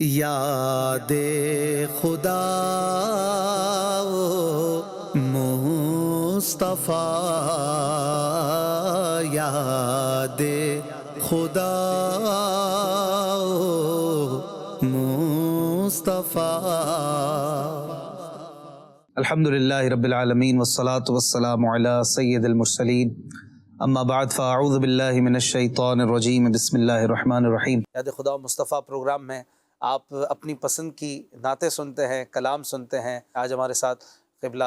یاد خدا مصطفیٰ، یاد خدا مصطفیٰ۔ الحمدللہ رب العالمین والصلاة والسلام علی سید المرسلین، اما بعد فاعوذ باللہ من الشیطان الرجیم، بسم اللہ الرحمن الرحیم۔ یاد خدا مصطفیٰ پروگرام میں آپ اپنی پسند کی نعتیں سنتے ہیں، کلام سنتے ہیں۔ آج ہمارے ساتھ قبلہ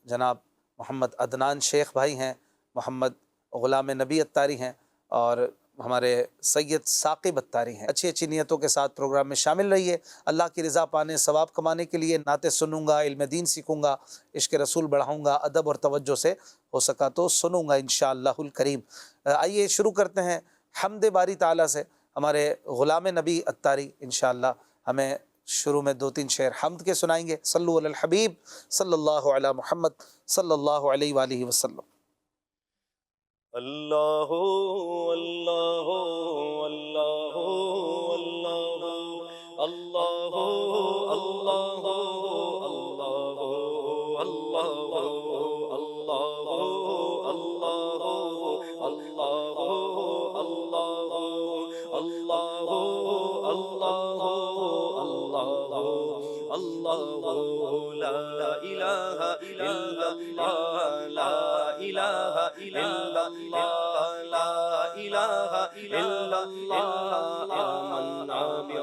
جناب محمد عدنان شیخ بھائی ہیں، محمد غلام نبی اتاری ہیں، اور ہمارے سید ثاقب اتاری ہیں۔ اچھی اچھی نیتوں کے ساتھ پروگرام میں شامل رہیے۔ اللہ کی رضا پانے، ثواب کمانے کے لیے نعتیں سنوں گا، علم دین سیکھوں گا، عشق رسول بڑھاؤں گا، ادب اور توجہ سے ہو سکا تو سنوں گا انشاءاللہ الکریم۔ آئیے شروع کرتے ہیں حمد باری تعالیٰ سے۔ ہمارے غلام نبی اتاری انشاءاللہ ہمیں شروع میں 2-3 شعر حمد کے سنائیں گے۔ صلو علی الحبیب صلی اللہ علی محمد صلی اللہ علیہ وآلہ وسلم۔ اللہ اللہ اللہ اللہ اللہ اللہ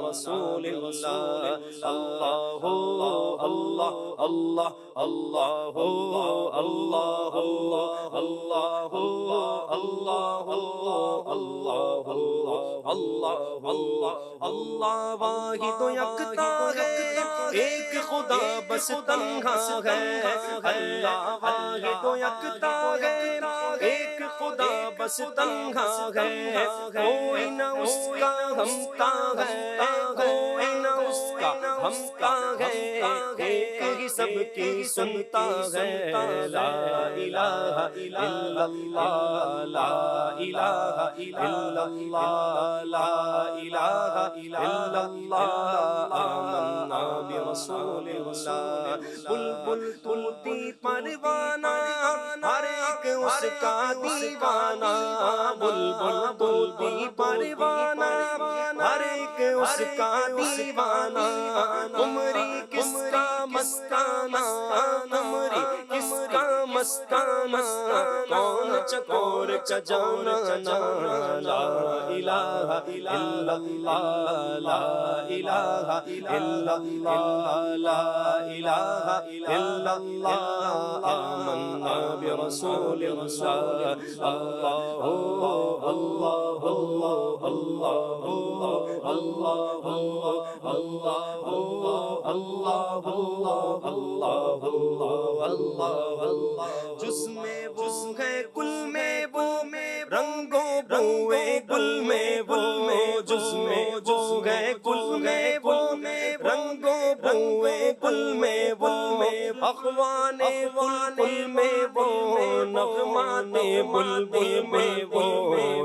رسول اللہ اللہ اللہ اللہ اللہ اللہ اللہ اللہ اللہ اللہ واحد و یکتا ہے، ایک خدا بس تنہا ہے۔ اللہ واحد و یکتا ہے، ایک خدا بس تنہا ہے۔ کوئی نہ اس کا ہمتا ہے، کوئی نہ اس کا ہمتا ہے، ایک ہی سب کی سنتا ہے۔ لا الہ الا اللہ، لا الہ الا اللہ، لا الہ الا اللہ، آمنا برسول اللہ۔ بلبل طوطی پروانہ، ہر ایک اس کا دیوانہ۔ بلبل طوطی پروانہ، ہر ایک اس کا دیوانہ۔ عمری کس کا مستانہ، عمری کس کا مستانہ، کون چکور کا جانانا۔ لا الہ الا اللہ، لا الہ الا اللہ، لا الہ الا اللہ، آمنا برسول اللہ۔ اللہ اللہ اللہ اللہ اللہ اللہ اللہ۔ جس میں وہ ہے کل میں وہ، رنگوں بوئے گل میں وہ، جس میں وہ ہے کل میں وہ، رنگوں بوئے گل میں وہ، اخوان بلبل میں وہ، نغمات بلبل میں وہ۔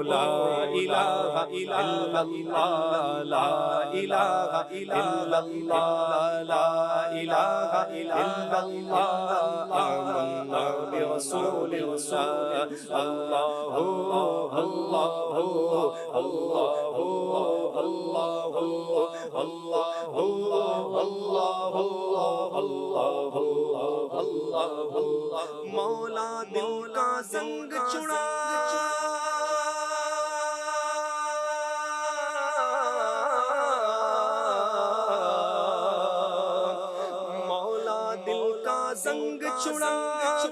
لا الہ الا اللہ، لا الہ الا اللہ، لا الہ الا اللہ، آمنا برسول اللہ۔ اللہ اللہ اللہ اللہ۔ مولا دل کا زنگ چھڑا، مولا دل کا زنگ چھڑا،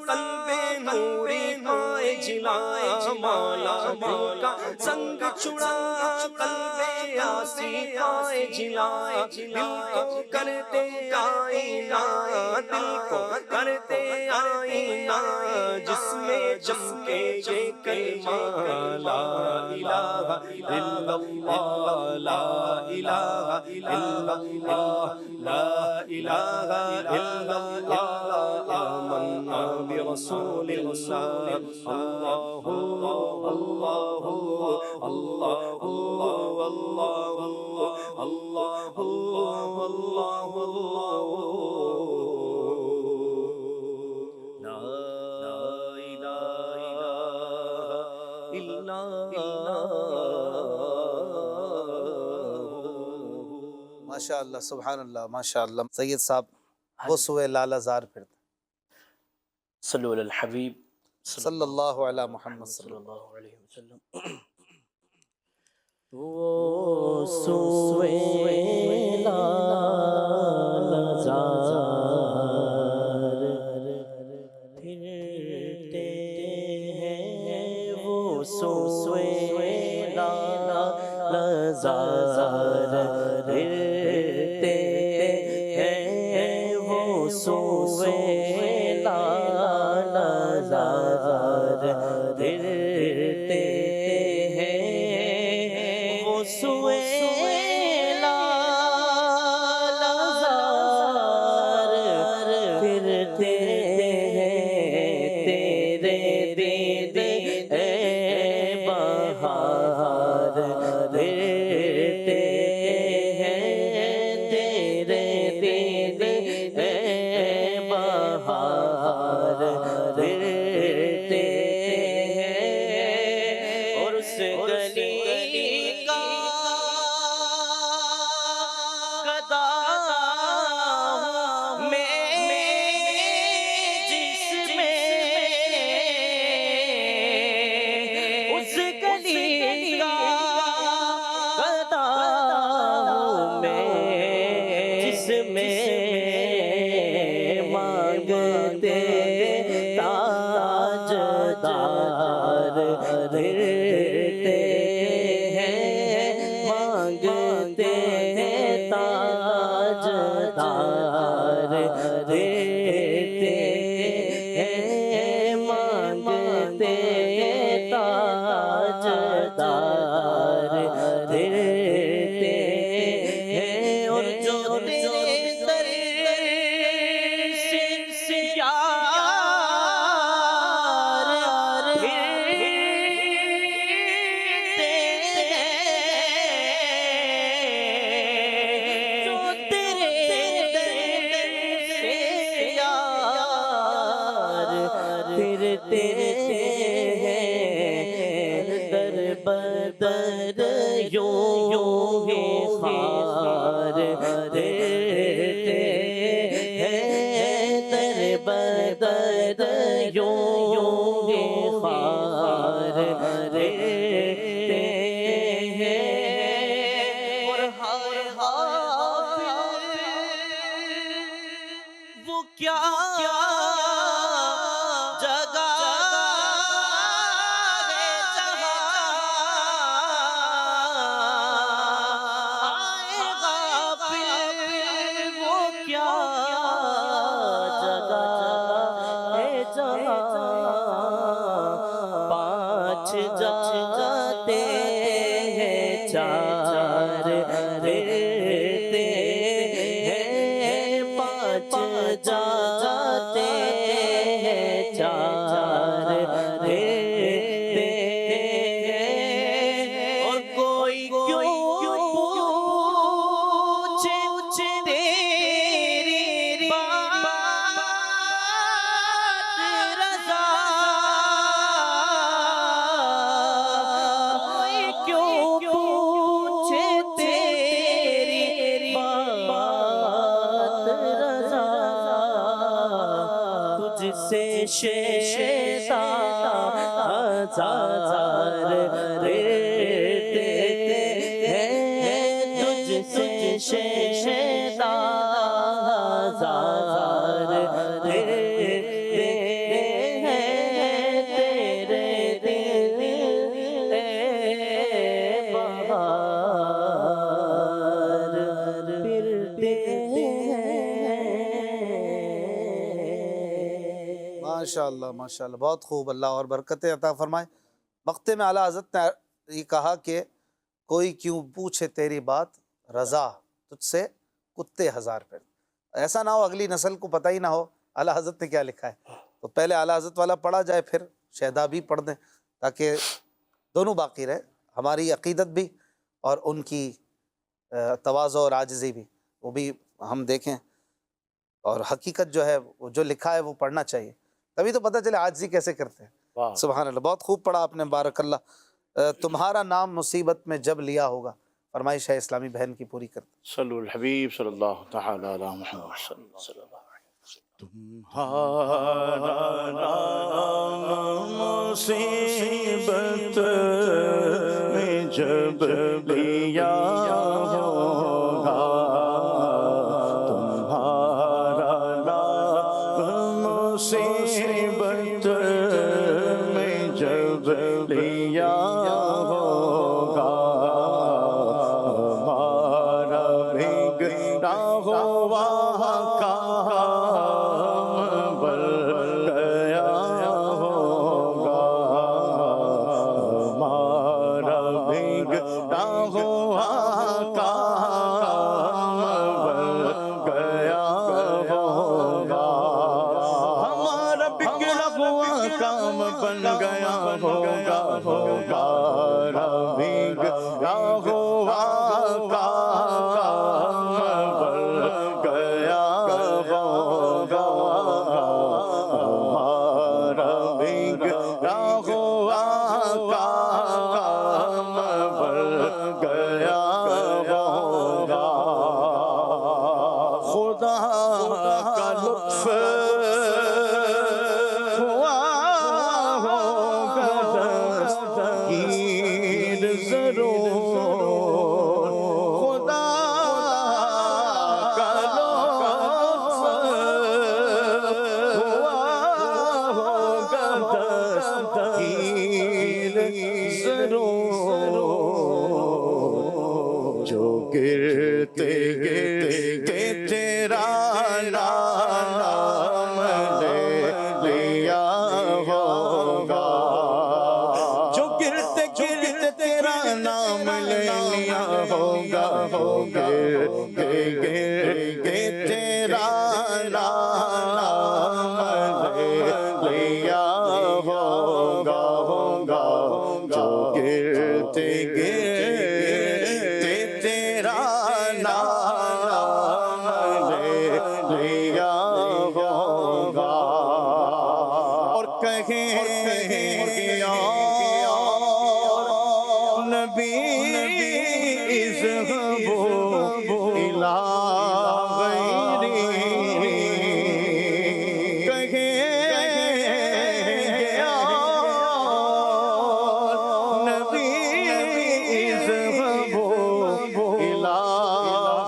قلب نوری پائے جلائے۔ مولا دل کا زنگ چھڑا، قلب یاسی پائے جلائے۔ دل کو کرتے آئینہ، دل کو کرتے آئینہ، جس میں چمکے یہ کلمہ۔ لا الہ الا اللہ، لا الہ الا اللہ، لا الہ الا اللہ، آمنا برسول رسول اللہ اللہ اللہ اللہ اللہ اللہ اللہ لا الہ الا ماشاء اللہ، سبحان اللہ، ماشاء اللہ۔ سید صاحب وہ سوئے لالہ زار پھرتے صلو علی الحبیب صلی اللہ علی محمد صلی صلی اللہ اللہ علیہ وسلم۔ وہ سوئے لالہ زار پھرتے ہیں، وہ سوئے لالہ زار پھرتے ہیں، وہ سوئے لالہ زار پھرتے ہیں، وہ سوئے لالہ زار پھرتے ہیں، تیرے دید اے بہار پھرتے ہیں، تیرے دید اے بہار پھرتے ہیں، اور اس گلی کا گدا میں جس میں اس گلی کا گدا میں جس میں مانگتے تاج دار پھرتے ہیں، مانگتے تاج دار پھرتے ہیں، مانگتے تاج دار پھرتے ہیں، اور جو تیرے در سے یار پھرتے ہیں، جو تیرے در سے یار پھرتے ہیں، در بدر یوں ہی خار پھرتے ہیں، در بدر یوں ہی خار پھرتے ہیں، اور ہائے حافظ وہ کیا جگہ ہے جہاں آئے غافل، وہ کیا جگہ ہے جہاں پانچ جاتے ہیں چار پھرتے ہیں، پانچ جاتے ہیں چار پھرتے ہیں، اور کوئی کیوں پوچھے تیری بات رضا، کوئی کیوں پوچھے تیری بات رضا، تجھ سے شیشہ ہزار پھرتے ہیں، تجھ سے شیشہ ہزار پھرتے ہیں، تیرے دل اے بہار پھرتے ہیں۔ ماشاء اللہ، ماشاء اللہ، بہت خوب، اللہ اور برکتیں عطا فرمائے۔ مقطع میں اعلیٰ حضرت نے یہ کہا کہ کوئی کیوں پوچھے تیری بات رضا، تجھ سے کتے ہزار پھر، ایسا نہ ہو اگلی نسل کو پتہ ہی نہ ہو اعلیٰ حضرت نے کیا لکھا ہے۔ تو پہلے اعلیٰ حضرت والا پڑھا جائے، پھر شہداء بھی پڑھ دیں، تاکہ دونوں باقی رہے، ہماری عقیدت بھی اور ان کی تواضع اور عاجزی بھی، وہ بھی ہم دیکھیں، اور حقیقت جو ہے وہ جو لکھا ہے وہ پڑھنا چاہیے، تبھی تو پتہ چلے عاجزی کیسے کرتے ہیں۔ سبحان اللہ، بہت خوب پڑھا آپ نے، بارک اللہ۔ تمہارا نام مصیبت میں جب لیا ہوگا، فرمائش ہے اسلامی بہن کی پوری کرتے ہیں۔ صلو الحبیب صلی اللہ تعالی علی محمد صلی اللہ علیہ وسلم۔ تمہارا نام مصیبت میں جب لیا ہوگا، تمہارا نام مصیبت میں جب لیا ہوگا، ہمارا بگڑا ہوا کام بن گیا ہوگا، ہمارا بگڑا ہوا کام بن گیا ہوگا، ہمارا بگڑا ہوا کام بن گیا ہوگا، ہمارا بگڑا ہوا کام بن گیا ہوگا، ہمارا بگڑا ہوا کام بن گیا ہوگا، خدا کا لطف ہوا ہوگا دستگیر ضرور، خدا کا لطف ہوا ہوگا دستگیر ضرور، جو گرتے گرتے تیرا نام لے لیا ہوگا، جو گرتے گرتے تیرا نام لے لیا ہوگا، گرتے گرتے تیرا نام لے لیا ہوگا، جو گرتے گرتے تیرا نام لے لیا ہوگا، اور کہیں یا نبی اذهبوا إلى غیری، کہیں یا نبی اذهبوا إلى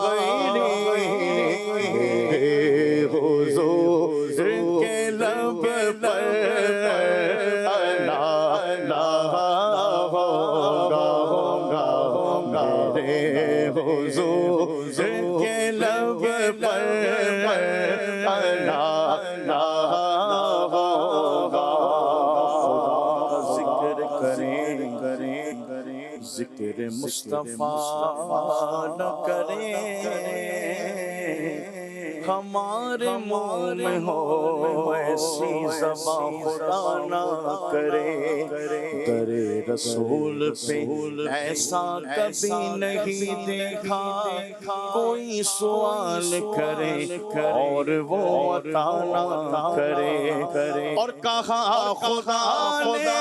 غیری، حضور کے لب پر لا ہوگا، میرے حضور کے لب پر لا ہوگا، ذکر کریں ذکر مصطفیٰ نہ کریں، ہمارے منہ میں ہو ایسی زبان خدا نہ کرے، در رسول پہ ایسا کبھی نہیں دیکھا، کوئی سوال کرے اور وہ عطا نہ کرے، اور کہا خدا نے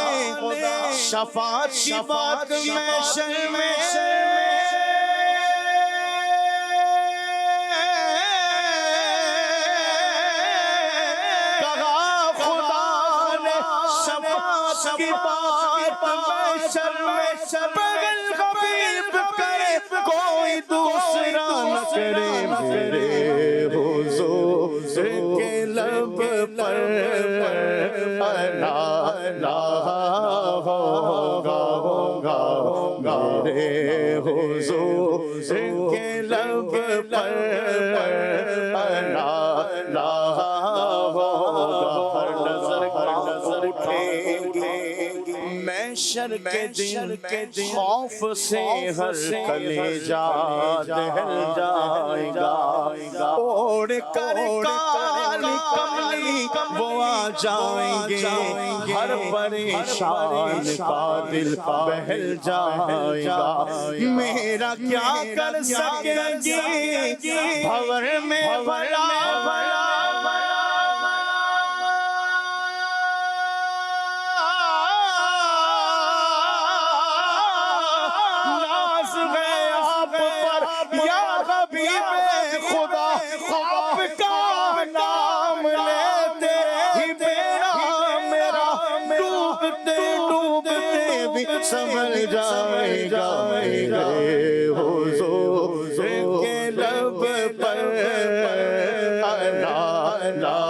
شفاعت کی بات محشر میں کی بات محشر میں بغل حبیب کرے، کوئی دوسرا نہ کرے، میرے حضور کے لب پر لا ہوگا، میرے حضور کے لب پر لا ہوگا، ہر نظر اٹھے محشر کے دن خوف سے ہر کلیجہ دہل جائے گا، او توڑ کر کالی کملی وہ آ جائیں گے، ہر پریشان کا دل بہل جائے گا۔ میرا کیا کر سکیں گی بھور میں بھلا ناز ہے آپ پر یا حبیب خدا، آپ کا نام لیتے ہی میرا ڈوبتے ڈوبتے بھی سنبھل جائے گا۔ میرے حضور کے لب پر لا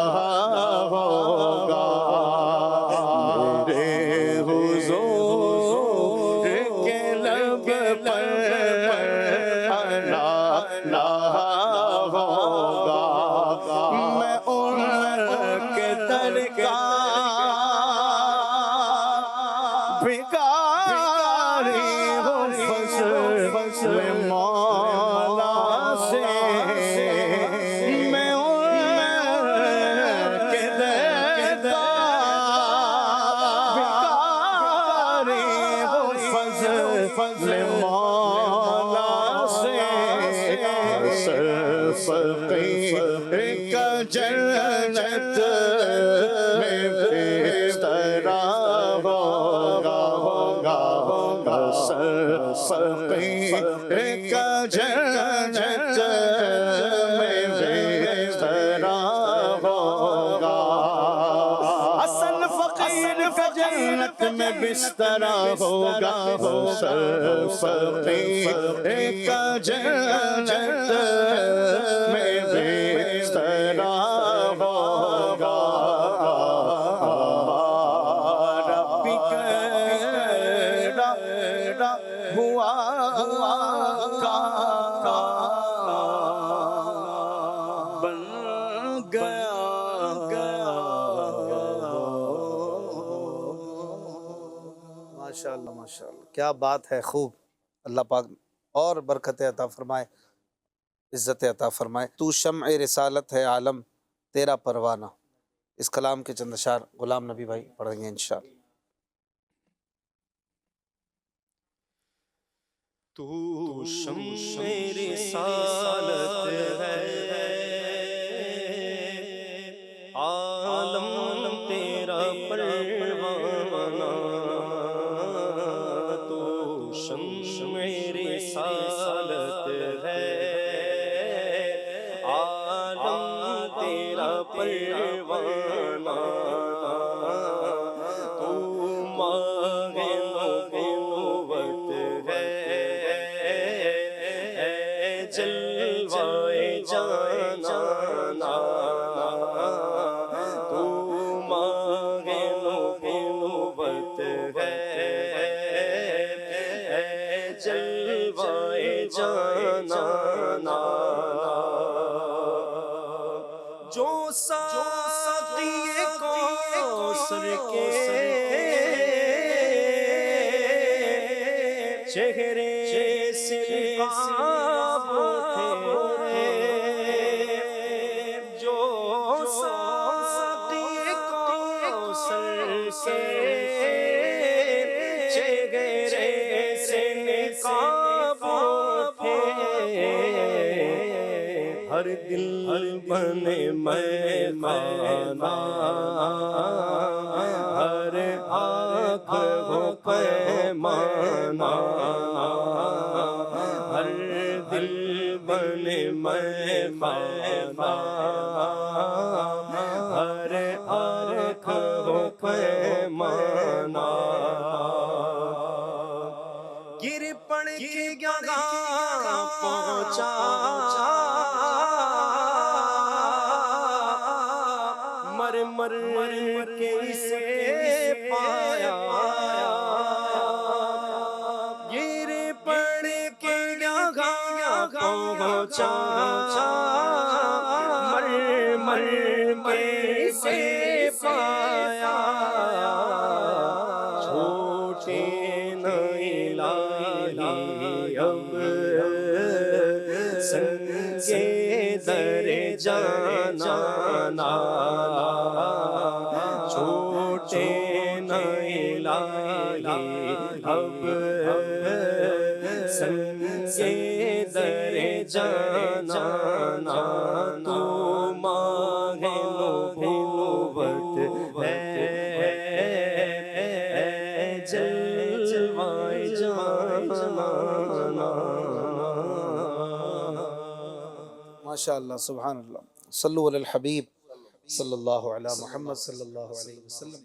ہوگا، میرے حضور کے لب پر لا ہوگا۔ میں ان کے در کا بھکاری ہوں، فضل مولا سے میں ان کے در کا بھکاری ہوں، فضل مولا سے فقیر کا جنت میں بستر ہوگا، فقیر کا جنت میں بستر ہوگا، حسن فقیر کا جنت میں بستر ہوگا، فقیر کا جنت میں بستر ہوگا۔ ربی کرا ہوا بن گیا۔ ماشاءاللہ ماشاءاللہ، کیا بات ہے، خوب۔ اللہ پاک اور برکت عطا فرمائے، عزت عطا فرمائے۔ تو شمع رسالت ہے عالم تیرا پروانہ، اس کلام کے چند اشعار غلام نبی بھائی پڑھیں گے انشاءاللہ۔ تو شمع رسالت ہے عالم تیرا پروانہ، تو شمع رسالت ہے عالم تیرا پروانہ، تو ماہ نبوت ہے جلوائے جانانا، تو ماہ نبوت ہے جلوائے جانانا، جو ساقی کوثر کے چہرے سے نقاب اٹھے، جو ساقی کوثر کے چہرے سے نقاب اٹھے، ہر دل بنے مہمانہ، ہر آنکھ ہو پیمانہ، ہر دل بنے مہمانہ، ہر آنکھ ہو پیمانہ، گر پڑ کے یہاں پہنچا مر کے اسے پایا، گر پڑ کے یہاں پہنچا مر کے اسے پایا، چھوٹے نہ الہی اب سنگے در جانا چھوٹے نہ الہی اب سنگ در جانا تو مانگ نبوت ہے جلوائے جانا. ماشاء اللہ سبحان اللہ. صلو علی الحبیب صلی اللہ علی محمد صلی اللہ علیہ وسلم.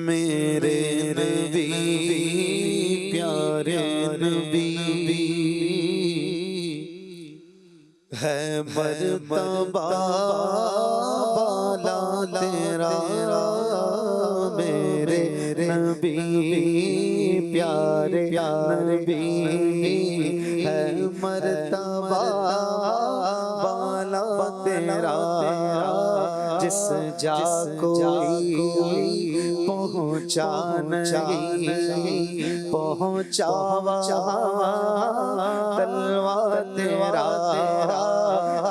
میرے نبی پیارے نبی ہے مرتبہ بالا تیرا. میرے نبی پیارے نبی ہے مرتبہ بالا تیرا. جس جا کوئی پہنچا نہیں پہنچا تلوا تیرا.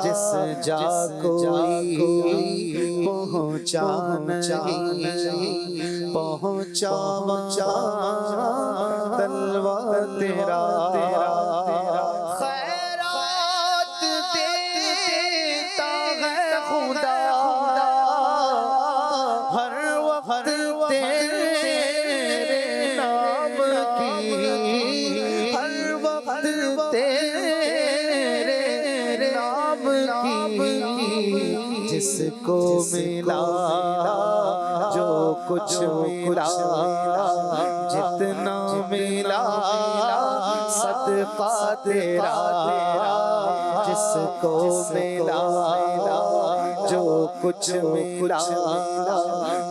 جس جا کوئی پہنچا نہیں پہنچا تلوا تیرا. خیرات دیتا ہے خدا ہر وقت تیرے نام کی. ہر وقت تیرے نام کی. جس کو ملا جو کچھ ملا جتنا ملا صدقہ تیرا. جس کو ملا جو کچھ ملا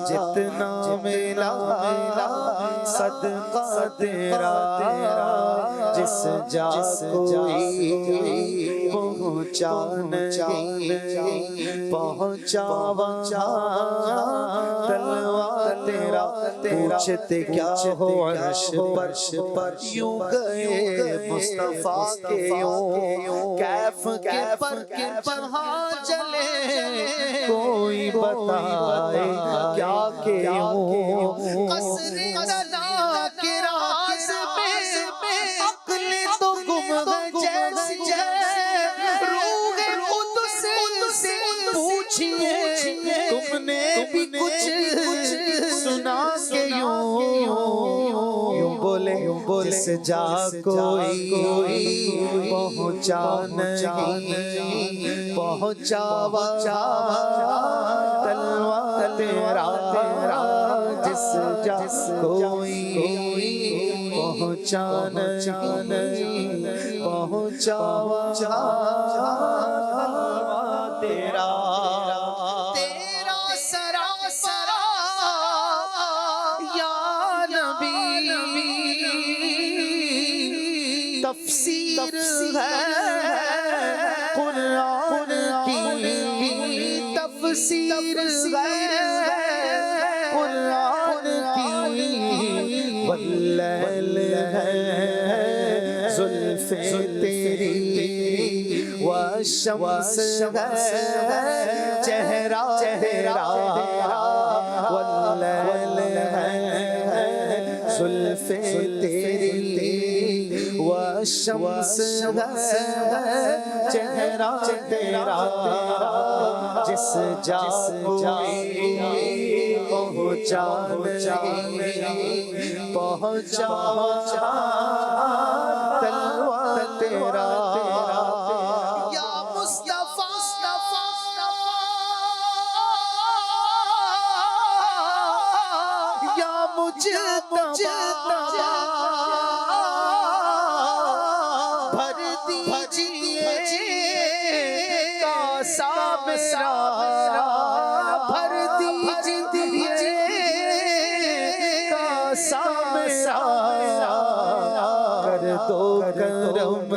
جتنا ملا صدقہ تیرا. جس جا کوئی پہنچا نہیں پہنچا تلوا تیرا. پوچھتے کیا ہو عرش پر یوں گئے مصطفیٰ کے یوں کیف کے پر ہاں چلے کوئی بتائے کیا کہ یوں قصر صدا کے راز میں عقل تو گم ہے جیسے روح قدس سے پوچھئے تم نے بھی کچھ سنا کہ یوں بولے جس جا کوئی پہنچا نہیں پہنچا تلوا تیرا. جس جا کوئی پہنچا نہیں پہنچا تیرا. تیرا سراسرا یا نبی تفسیر ہے قرآن کی. تفسیر ہے قرآن کی. واللیل ہے زلف تیری والشمس ہے چہرہ تیرا. واللیل ہے زلف تیری والشمس ہے چہرہ تیرا. جس جا کوئی پہنچا نہیں پہنچا تلوا تیرا. یا مصطفیٰ یا مجتبی بھر دیجئے کاسا میرا بھر دیجئے کاسا میرا. کر دو کرم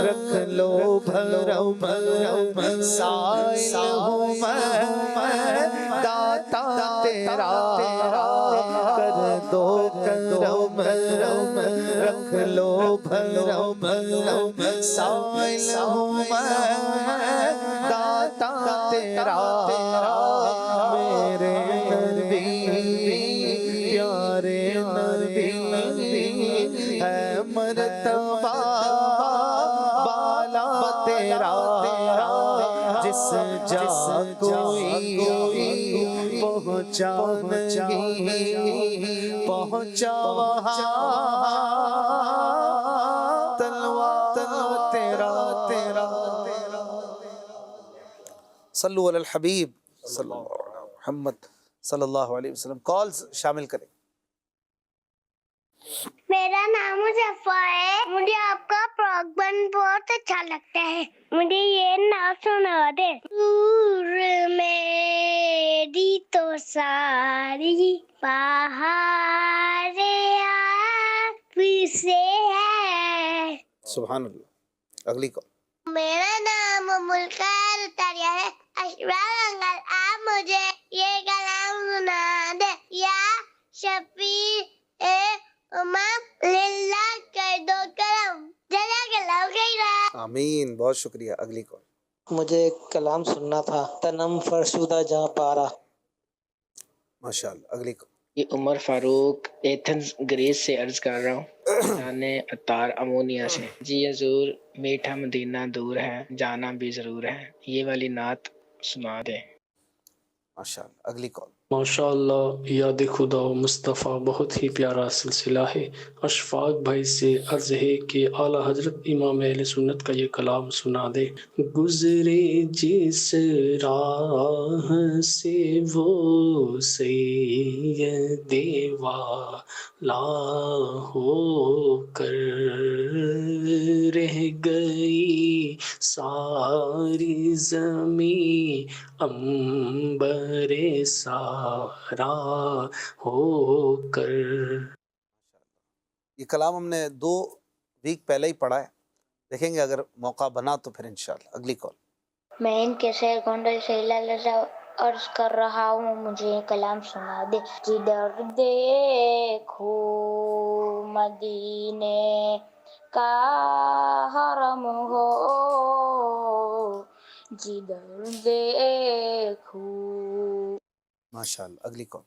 رکھ لو بھرم سائل ہوں میں داتا تیرا. کر دو کرم رکھ لو بھرم سائل ہوں میں داتا تیرا میرے نبی پیارے نبی ہے مرتبہ بالا تیرا جس جا کوئی پہنچا نہیں پہنچا وہاں تلوار تیرا صلو علی الحبیب صلی اللہ علیہ محمد صلی اللہ علیہ وسلم. کالز شامل کریں. میرا نام مظفر ہے. مجھے آپ کا پروگرام بہت اچھا لگتا ہے. مجھے یہ نعت سنا دے. دور میری تو ساری بہار آپ سے ہے. سبحان اللہ. اگلی کال. میرا نام ملکار اتاریا ہے. اشرار انگل آپ مجھے یہ کلام سنا دے. یا شفیع امام للہ کر دو کرم. جزاک اللہ خیرا. آمین. بہت شکریہ. اگلی کال. مجھے ایک کلام سننا تھا. تنم فرسودہ جہاں پارا. ماشاء اللہ. اگلی کال. یہ عمر فاروق ایتھنز گریس سے عرض کر رہا ہوں. جانے اتار امونیا سے. جی حضور میٹھا مدینہ دور ہے جانا بھی ضرور ہے. یہ والی نعت سنا دیں. ماشاء اللہ. اگلی کال. ماشاء اللہ. یاد خدا و مصطفیٰ بہت ہی پیارا سلسلہ ہے. اشفاق بھائی سے عرض ہے کہ اعلیٰ حضرت امام اہل سنت کا یہ کلام سنا دے. گزرے جس راہ سے وہ سید والا ہو کر رہ گئی ساری زمین امبر سارا ہو کر. یہ کلام ہم نے 2 ویک پہلے ہی پڑھا ہے. دیکھیں گے اگر موقع بنا تو پھر انشاءاللہ. اگلی کال. میں ان کے شہر گونڈل سے لالہ عرض کر رہا ہوں. مجھے یہ کلام سنا دے. جدھر دیکھو مدینے کا حرم ہو جدھر دیکھو. ماشاءاللہ. اگلی کال.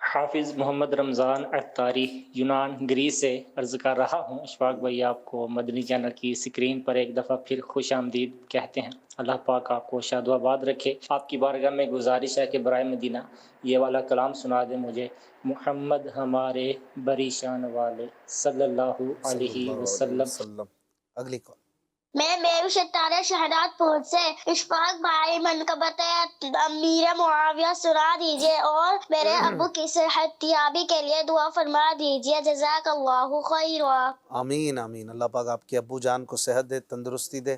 حافظ محمد رمضان عطاری یونان گریس سے عرض کر رہا ہوں. اشفاق بھائی آپ کو مدنی چینل کی سکرین پر ایک دفعہ پھر خوش آمدید کہتے ہیں. اللہ پاک آپ کو شاد و آباد رکھے. آپ کی بارگاہ میں گزارش ہے کہ برائے مدینہ یہ والا کلام سنا دیں مجھے. محمد ہمارے بری شان والے صلی اللہ علیہ وسلم. اگلی کال. میں میرو ستارہ شہادات پور سے. اشفاق بھائی منقبت امیر معاویہ سنا دیجیے اور میرے ابو کی صحت یابی کے لیے دعا فرما دیجیے. جزاک اللہ خیرا. آمین آمین. اللہ پاک آپ کے ابو جان کو صحت دے تندرستی دے.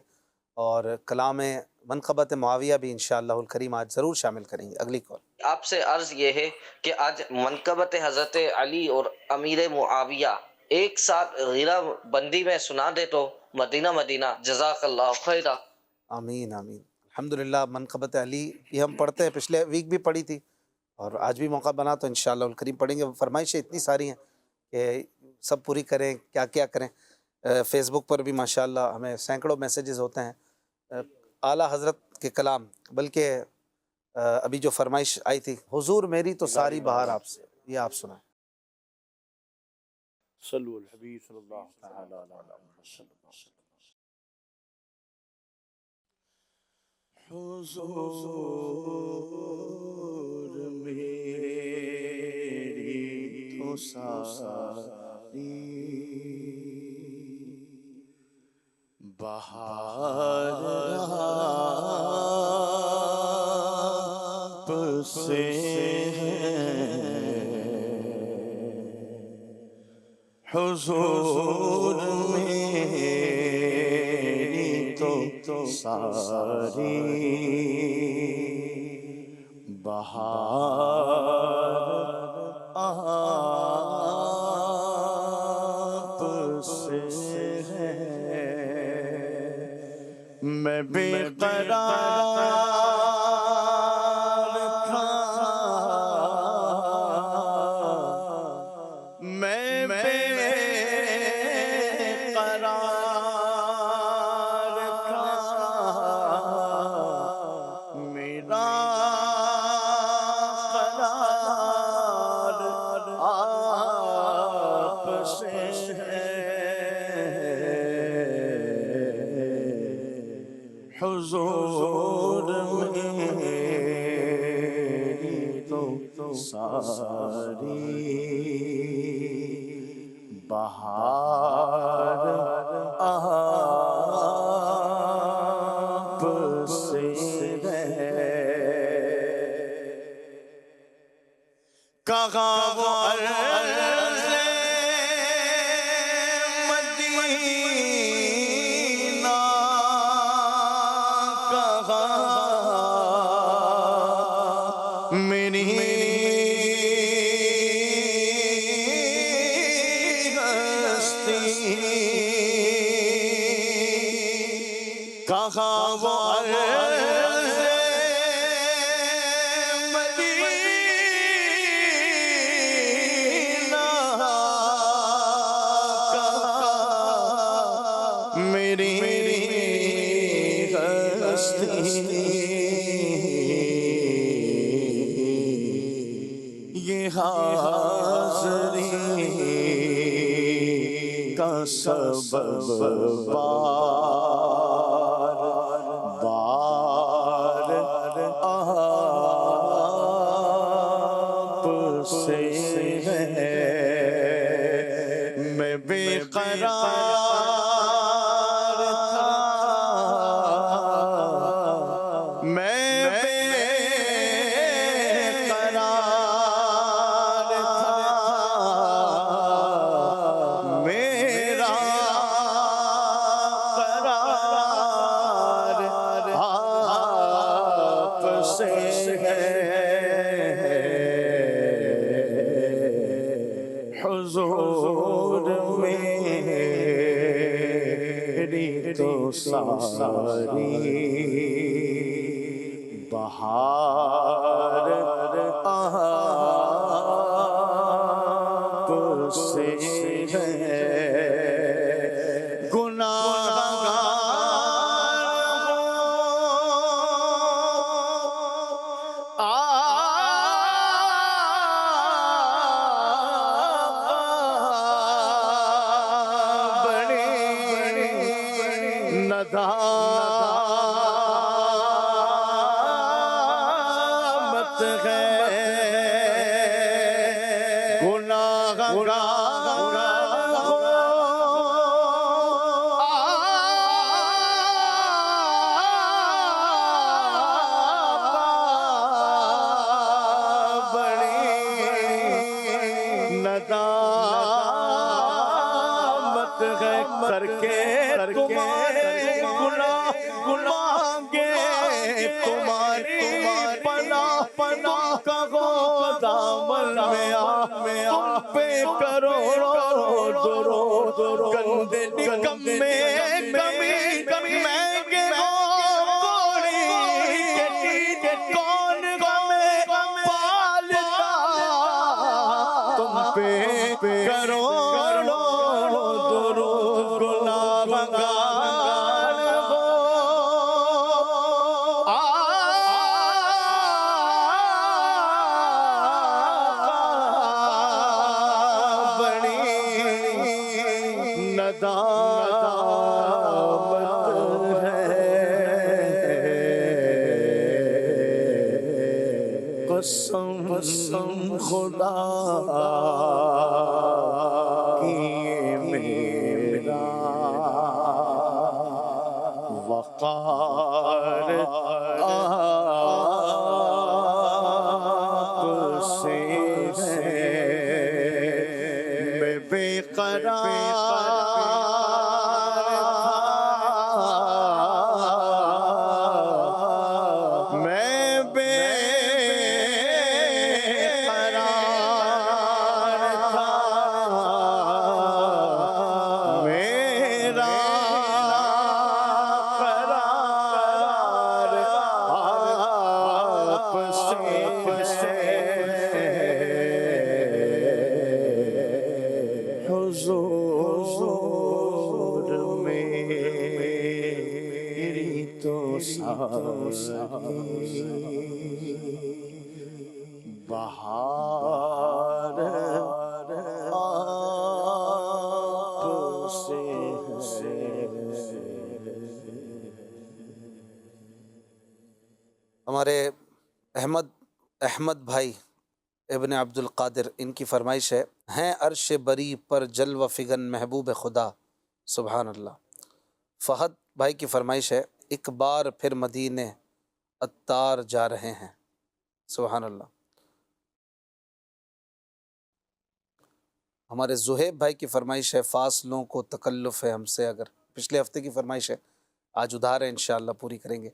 اور کلام منقبت معاویہ بھی انشاءاللہ الکریم آج ضرور شامل کریں گے. اگلی کال. آپ سے عرض یہ ہے کہ آج منقبت حضرت علی اور امیر معاویہ ایک ساتھ غیرہ بندی میں سنا دے تو مدینہ مدینہ. جزاک اللہ خیرہ. آمین آمین. الحمدللہ منقبت علی یہ ہم پڑھتے ہیں. پچھلے ویک بھی پڑھی تھی اور آج بھی موقع بنا تو انشاءاللہ الکریم پڑھیں گے. فرمائشیں اتنی ساری ہیں کہ سب پوری کریں کیا کیا کریں. فیس بک پر بھی ماشاءاللہ ہمیں سینکڑوں میسیجز ہوتے ہیں اعلیٰ حضرت کے کلام. بلکہ ابھی جو فرمائش آئی تھی حضور میری تو ساری بہار آپ سے, یہ آپ سنائیں. صلو علی الحبیب صلی اللہ تعالی علیہ وسلم. حضور میری تو ساری بہار آپ سے حضور میری تو ساری بہار آپ سے ہے. میں بے قرار تھا میں بے حضور میری تو ساری بہار آپ سے ہے کہاں وہ عرض مدینہ کہاں میری ہستی کہاں وہ عرض مدینہ کہاں میری ہستی یہ حاضری کا سبب بار آپ سے ہے میں بے قرار تھا میں بے قرار تھا میرا قرار آپ سے ہے حضور میری تو ساری بہار آپ سے ہے ندامت ہے ندامت ہے کر کے تمہارے گناہ مانگے تمہاری پناہ کہو دامن میں آ تم پہ کروڑوں درود گندے نکمے کمی مہنگے ہو کوڑی کے کون غمیں پالتا تم پہ کروڑوں درود گناہگار ہو بڑی ندامت ہے قسم خدا کی میرا وقار آپ سے ہے میں بے قرار تھا میں بے قرار تھا میرا قرار آپ سے حضور میری تو ساری بہار آپ سے ہے ہمارے احمد بھائی ابن عبد القادر، ان کی فرمائش ہے، ہیں عرش بری پر جلوہ فگن محبوب خدا، سبحان اللہ۔ فہد بھائی کی فرمائش ہے، ایک بار پھر مدینے عطار جا رہے ہیں، سبحان اللہ۔ ہمارے زہیب بھائی کی فرمائش ہے، فاصلوں کو تکلف ہے ہم سے اگر، پچھلے ہفتے کی فرمائش ہے، آج ادھار ہے، انشاءاللہ پوری کریں گے۔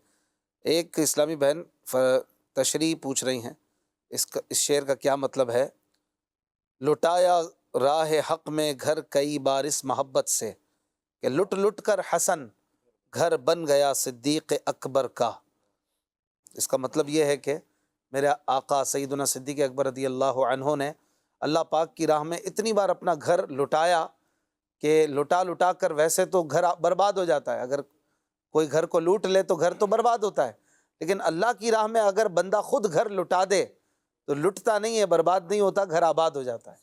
ایک اسلامی بہن تشریح پوچھ رہی ہیں، اس شعر کا کیا مطلب ہے؟ لٹایا راہ حق میں گھر کئی بار اس محبت سے، کہ لٹ لٹ کر حسن گھر بن گیا صدیق اکبر کا۔ اس کا مطلب یہ ہے کہ میرے آقا سیدنا صدیق اکبر رضی اللہ عنہ نے اللہ پاک کی راہ میں اتنی بار اپنا گھر لٹایا کہ لٹا لٹا کر، ویسے تو گھر برباد ہو جاتا ہے، اگر کوئی گھر کو لوٹ لے تو گھر تو برباد ہوتا ہے، لیکن اللہ کی راہ میں اگر بندہ خود گھر لٹا دے تو لٹتا نہیں ہے، برباد نہیں ہوتا، گھر آباد ہو جاتا ہے،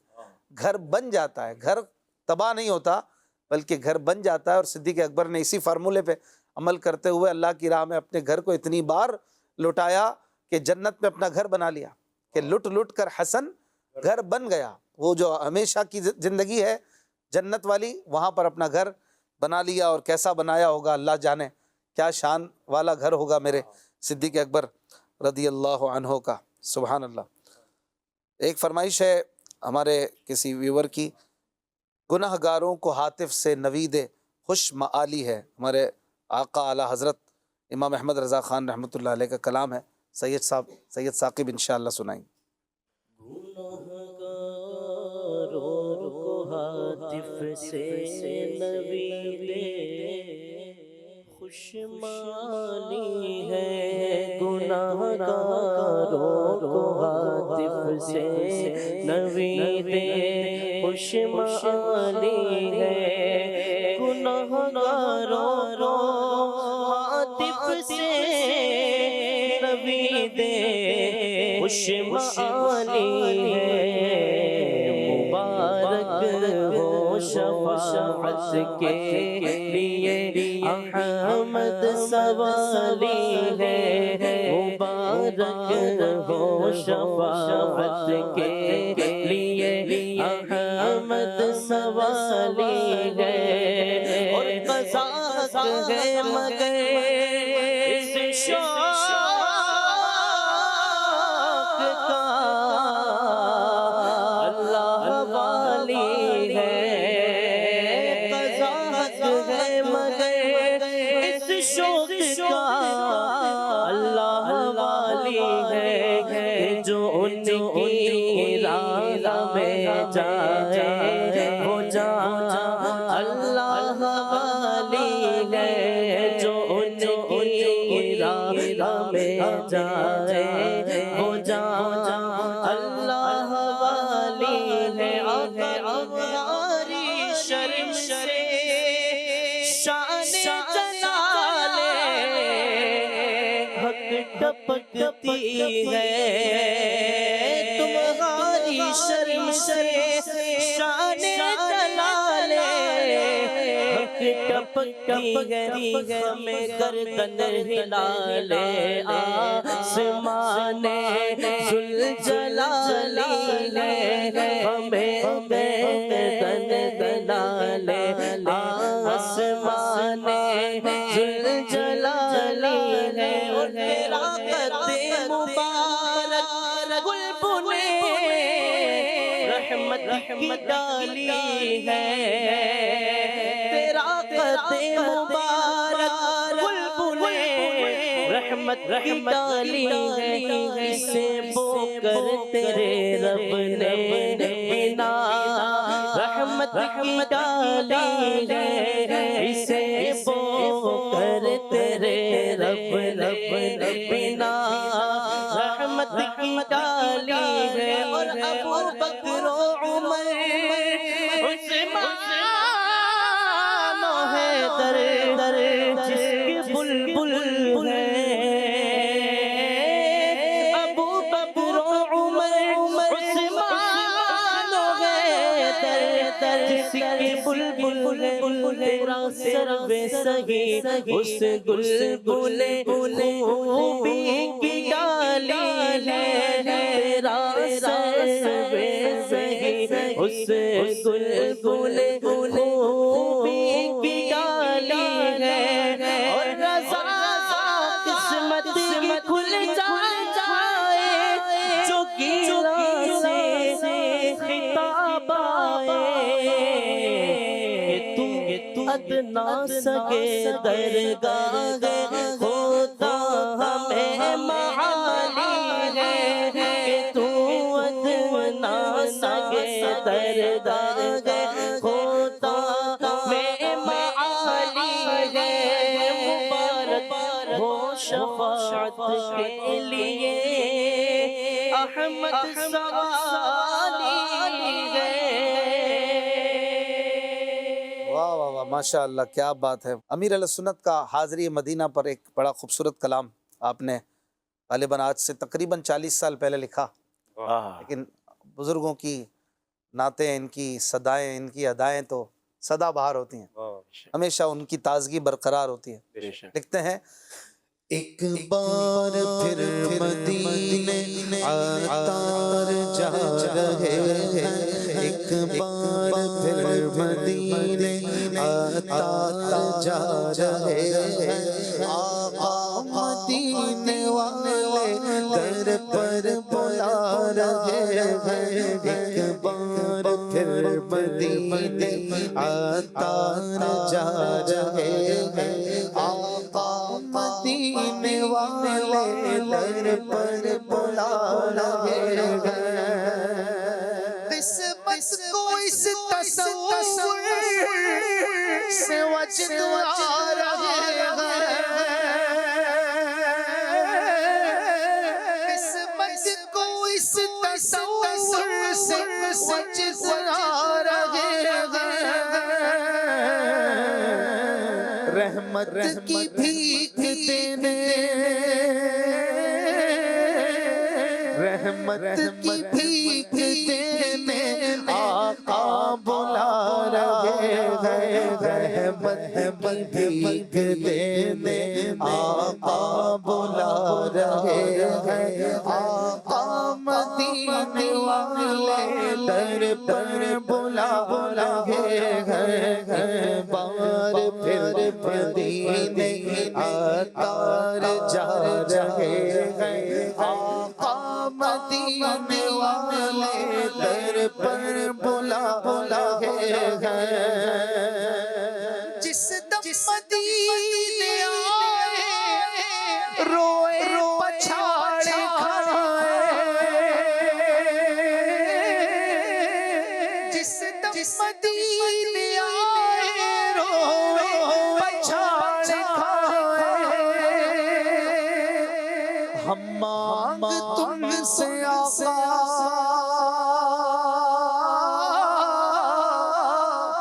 گھر بن جاتا ہے، گھر تباہ نہیں ہوتا بلکہ گھر بن جاتا ہے۔ اور صدیق اکبر نے اسی فارمولے پہ عمل کرتے ہوئے اللہ کی راہ میں اپنے گھر کو اتنی بار لٹایا کہ جنت میں اپنا گھر بنا لیا، کہ لٹ لٹ کر حسن گھر بن گیا۔ وہ جو ہمیشہ کی زندگی ہے جنت والی، وہاں پر اپنا گھر بنا لیا، اور کیسا بنایا ہوگا اللہ جانے، کیا شان والا گھر ہوگا میرے صدیق اکبر رضی اللہ عنہ کا، سبحان اللہ۔ ایک فرمائش ہے ہمارے کسی ویور کی، گناہ گاروں کو ہاتف سے نوید خوش معالی ہے، ہمارے آقا اعلیٰ حضرت امام احمد رضا خان رحمۃ اللہ علیہ کا کلام ہے، سید ثاقب انشاءاللہ سنائیں۔ ہاتف سے نوید خوشمالی ہے، گناہ گاروں کو ہاتف سے نوید خوشمالی ہے، گناہ گاروں کو ہاتف سے نوید خوشمالی ہے، ہو شفاعت کے لیے احمد سوالی ہے، مبارک ہو شفاعت کے لیے احمد سوالی ہے، اور قصاص ہے مگر اس شوق کا اللہ والی ہے، قضاء ہے مگر اس شوق کا اللہ والی ہے، کہ جو ان کی راہ میں جائے وہ جان اللہ والی ہے، جو ان کی راہ میں جائے وہ جان اللہ والی ہے۔ ہماری شرم سے شان جلال حق ٹپکتی ہے، تمہاری شرم سے شان جلال حق ٹپکتی ہے، ہمیں گردن ہلال آسمان ذوالجلال ہے، ہمیں گردن ہلال آسمان ذوالجلال ہے، اور تیرا قد مبارک گل بنے رحمت کی ڈالی ہے، تیرا قد مبارک گل بنے رحمت کی ڈالی ہے، اسے بو کر تیرے رب نے بنا رحمت کی ڈالی ہے، اسے بو کر تیرے رب نے بنا رحمت کی ڈالی ہے، اور ابو بکر و عمر عثمان و حیدر جس کے بلبل ہے، ابو بکر و عمر عثمان و حیدر جس کے بلبل ہے، تیرا سرو سہی اس گل خوبی کی بلبل خوبی کی ڈالی ہے اور رضا قسمت کی کھل جائے جو گیلا سے خطاب آئے کہ تو ادنا سگے درگاہ ہوتا ہمیں معالی ہے کہ تو ادنا سگے درگاہ ہوتا ہمیں معالی ہے مبارک ہو شفاعت کے لیے احمد سوالی ہے۔ واہ واہ واہ، ماشاء اللہ، کیا بات ہے۔ امیر علیہ سنت کا حاضری مدینہ پر ایک بڑا خوبصورت کلام آپ نے غالباً آج سے تقریباً 40 سال پہلے لکھا، لیکن بزرگوں کی نعتیں، ان کی صدائیں، ان کی ادائیں تو سدا بہار ہوتی ہیں، ہمیشہ ان کی تازگی برقرار ہوتی ہے۔ لکھتے ہیں ایک بار پھر مدینے عطار جا رہے ہیں، ایک بار پھر مدینے عطار جا رہے ہیں، آقا مدینے والے در پر بلا رہے ہیں، ایک بار پھر مدینے عطار جا رہے ہیں، آقا مدینے والے در پر بلا رہے ہیں، قسمت کو اس تصور سے وجد آ رہے ہیں، قسمت کو اس تصور سے وجد آ رہے ہیں، رحمت کی بھیک دینے، رحمت کی بھیک دینے آقا بلا رہے ہیں، رحمت کی بھیک دینے آقا بلا رہے ہیں، آقا مدینے والے در پر بلا رہے ہیں، بار پھر مدینے عطار جا رہے ہیں، آقا مدینے والے در پر بلا رہے ہیں، جس دم مدینے آئے روئے پچھاڑے کھائے، جس دم مدینے آئے روئے پچھاڑے کھائے، ہم مانگ تم سے آقا،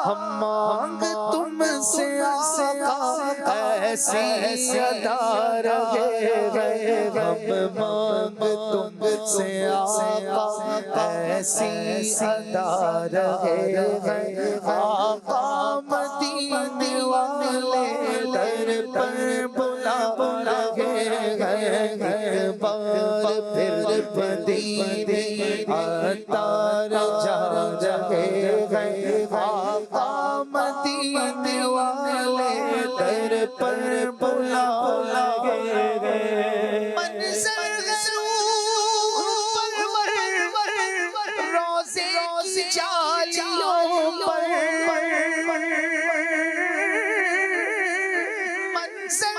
ہم مانگ تم سے آقا ایسی ادا رہے ہیں، ہم مانگ تم سے آقا ایسی ادا رہے ہیں، آقا مدینے والے در پر بلا رہے ہیں، بار پھر مدینے عطار جا رہے ہیں، آقا مدینے والے در پر بلا رہے ہیں، منظر روح پرور روزے کی جالیوں پر، منظر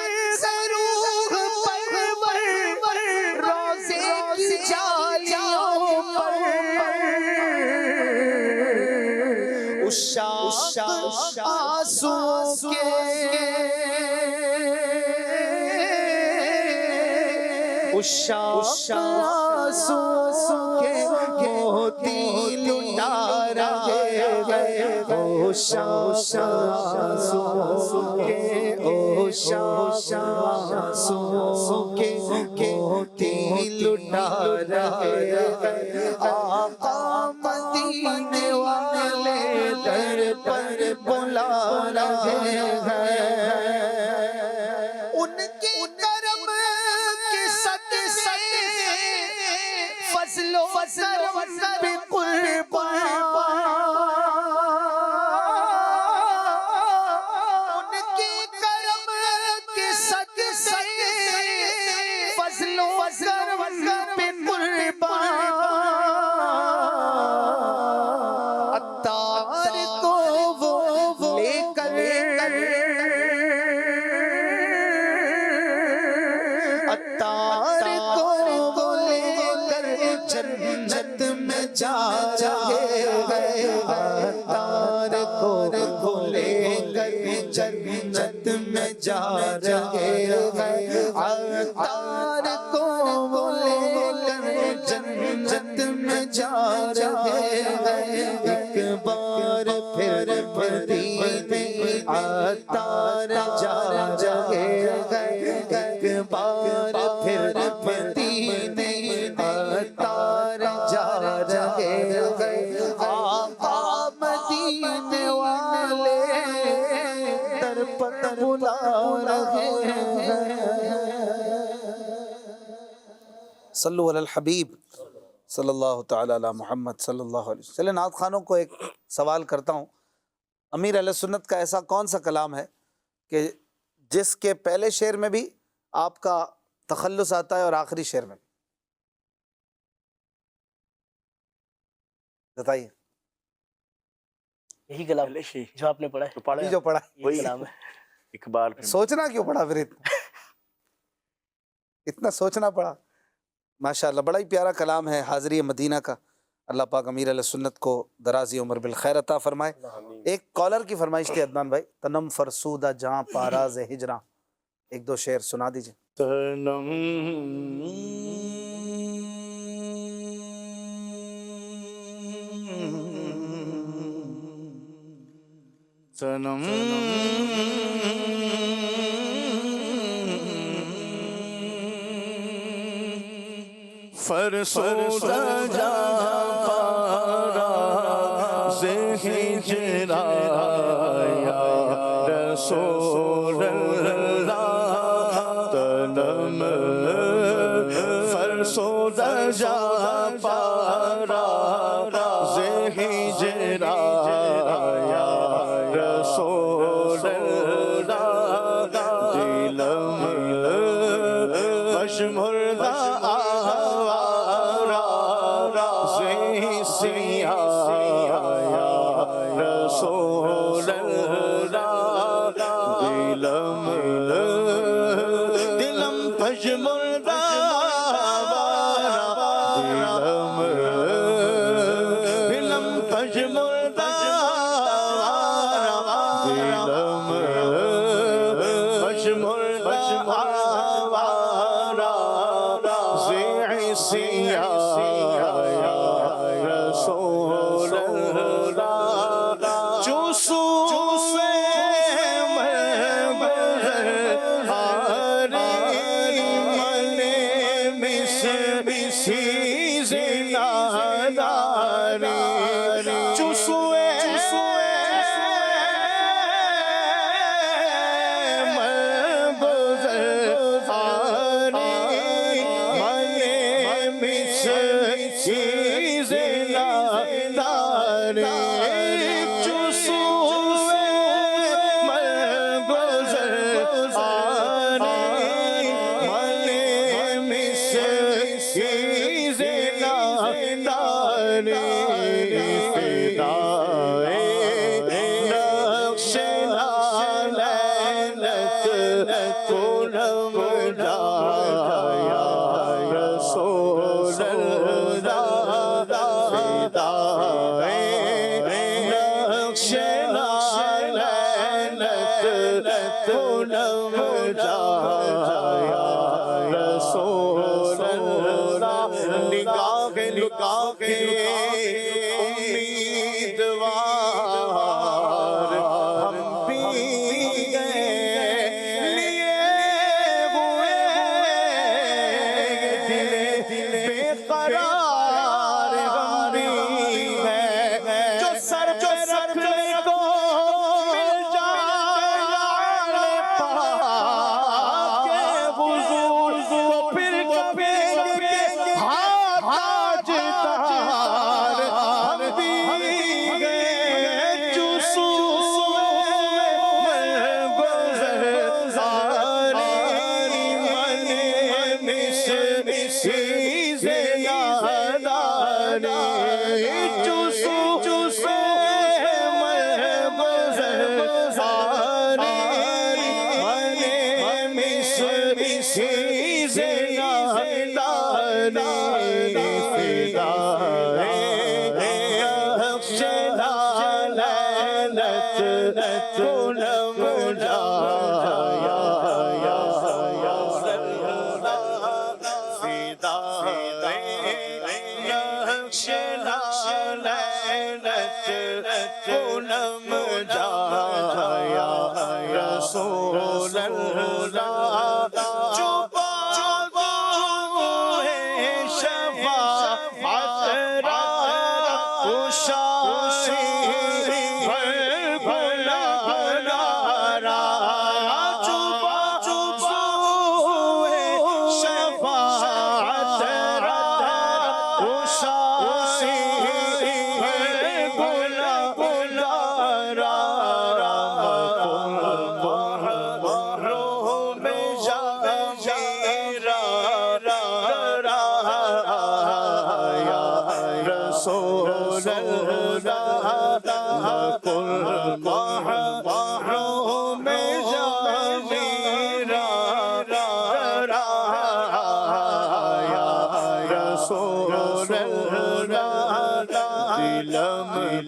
روح پرور روزے کی جالیوں پر، عشاق آنسوؤں کے عشاق آنسوؤں کے موتی لٹا رہے ہیں، عشاق آنسوؤں کے عشاق آنسوؤں کے موتی لٹا رہے ہیں، آقا مدینے والے در پر بلا رہے ہیں، ان کے کرم کے صدقے فضل و کرم پہ قربان جا رہے ہیں عطار کو وہ لے کر جنت میں جا رہے ہیں ایک بار پھر مدینے عطار جا رہے ہیں ایک بار پھر مدینے عطار جا رہے ہیں آقا مدینے والے در پر بلا رہے ہیں صلو علی الحبیب صلی اللہ تعالی علی محمد صلی اللہ علیہ وسلم. چلے نعت خوانوں کو ایک سوال کرتا ہوں. امیر اہل سنت کا ایسا کون سا کلام ہے کہ جس کے پہلے شعر میں بھی آپ کا تخلص آتا ہے اور آخری شعر میں بھی؟ بتائیے. یہی کلام جو آپ نے پڑھا ہے. یہ جو پڑھا یہی کلام ہے. اقبال سوچنا کیوں پڑا پھر اتنا سوچنا پڑا. ماشاءاللہ بڑا ہی پیارا کلام ہے حاضری مدینہ کا. اللہ پاک امیر علیہ سنت کو درازی عمر بالخیر عطا فرمائے. ایک کالر کی فرمائش تھی عدنان بھائی. تنم فرسودہ جہاں پاراز ہجراں، ایک دو شعر سنا دیجئے. تنم تنم فرسودہ جہاں پاراز ہجراں یا رسول اللہ تنم فرسودہ جہاں پاراز ہجراں یا رسول اللہ دلم پشمردہ رسول اللہ دلم دلم پشمردہ دلم دلم پشمردہ دلم پشمردہ رسول اللہ چوسو کو نہ بجایا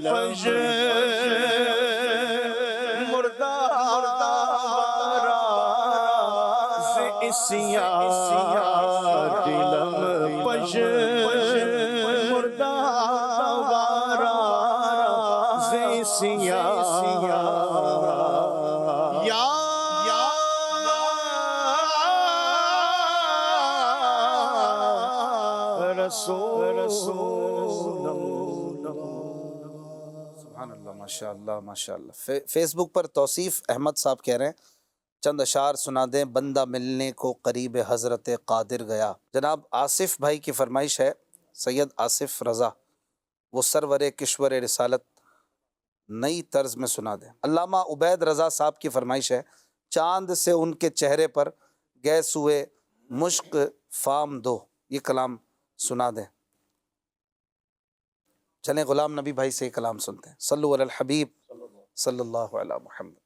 فجر مردارا اسیا دلم فجر مردارا اسیا سبحان اللہ، ماشاء اللہ ماشاء اللہ۔ فیس بک پر توصیف احمد صاحب کہہ رہے ہیں چند اشعار سنا دیں، بندہ ملنے کو قریب حضرت قادر گیا۔ جناب آصف بھائی کی فرمائش ہے، سید آصف رضا، وہ سرور کشور رسالت نئی طرز میں سنا دیں۔ علامہ عبید رضا صاحب کی فرمائش ہے، چاند سے ان کے چہرے پر گئے سوئے مشق فام دو، یہ کلام سنا دیں۔ چلیں غلام نبی بھائی سے یہ کلام سنتے ہیں۔ صلو علی الحبیب صلی اللہ علیہ محمد۔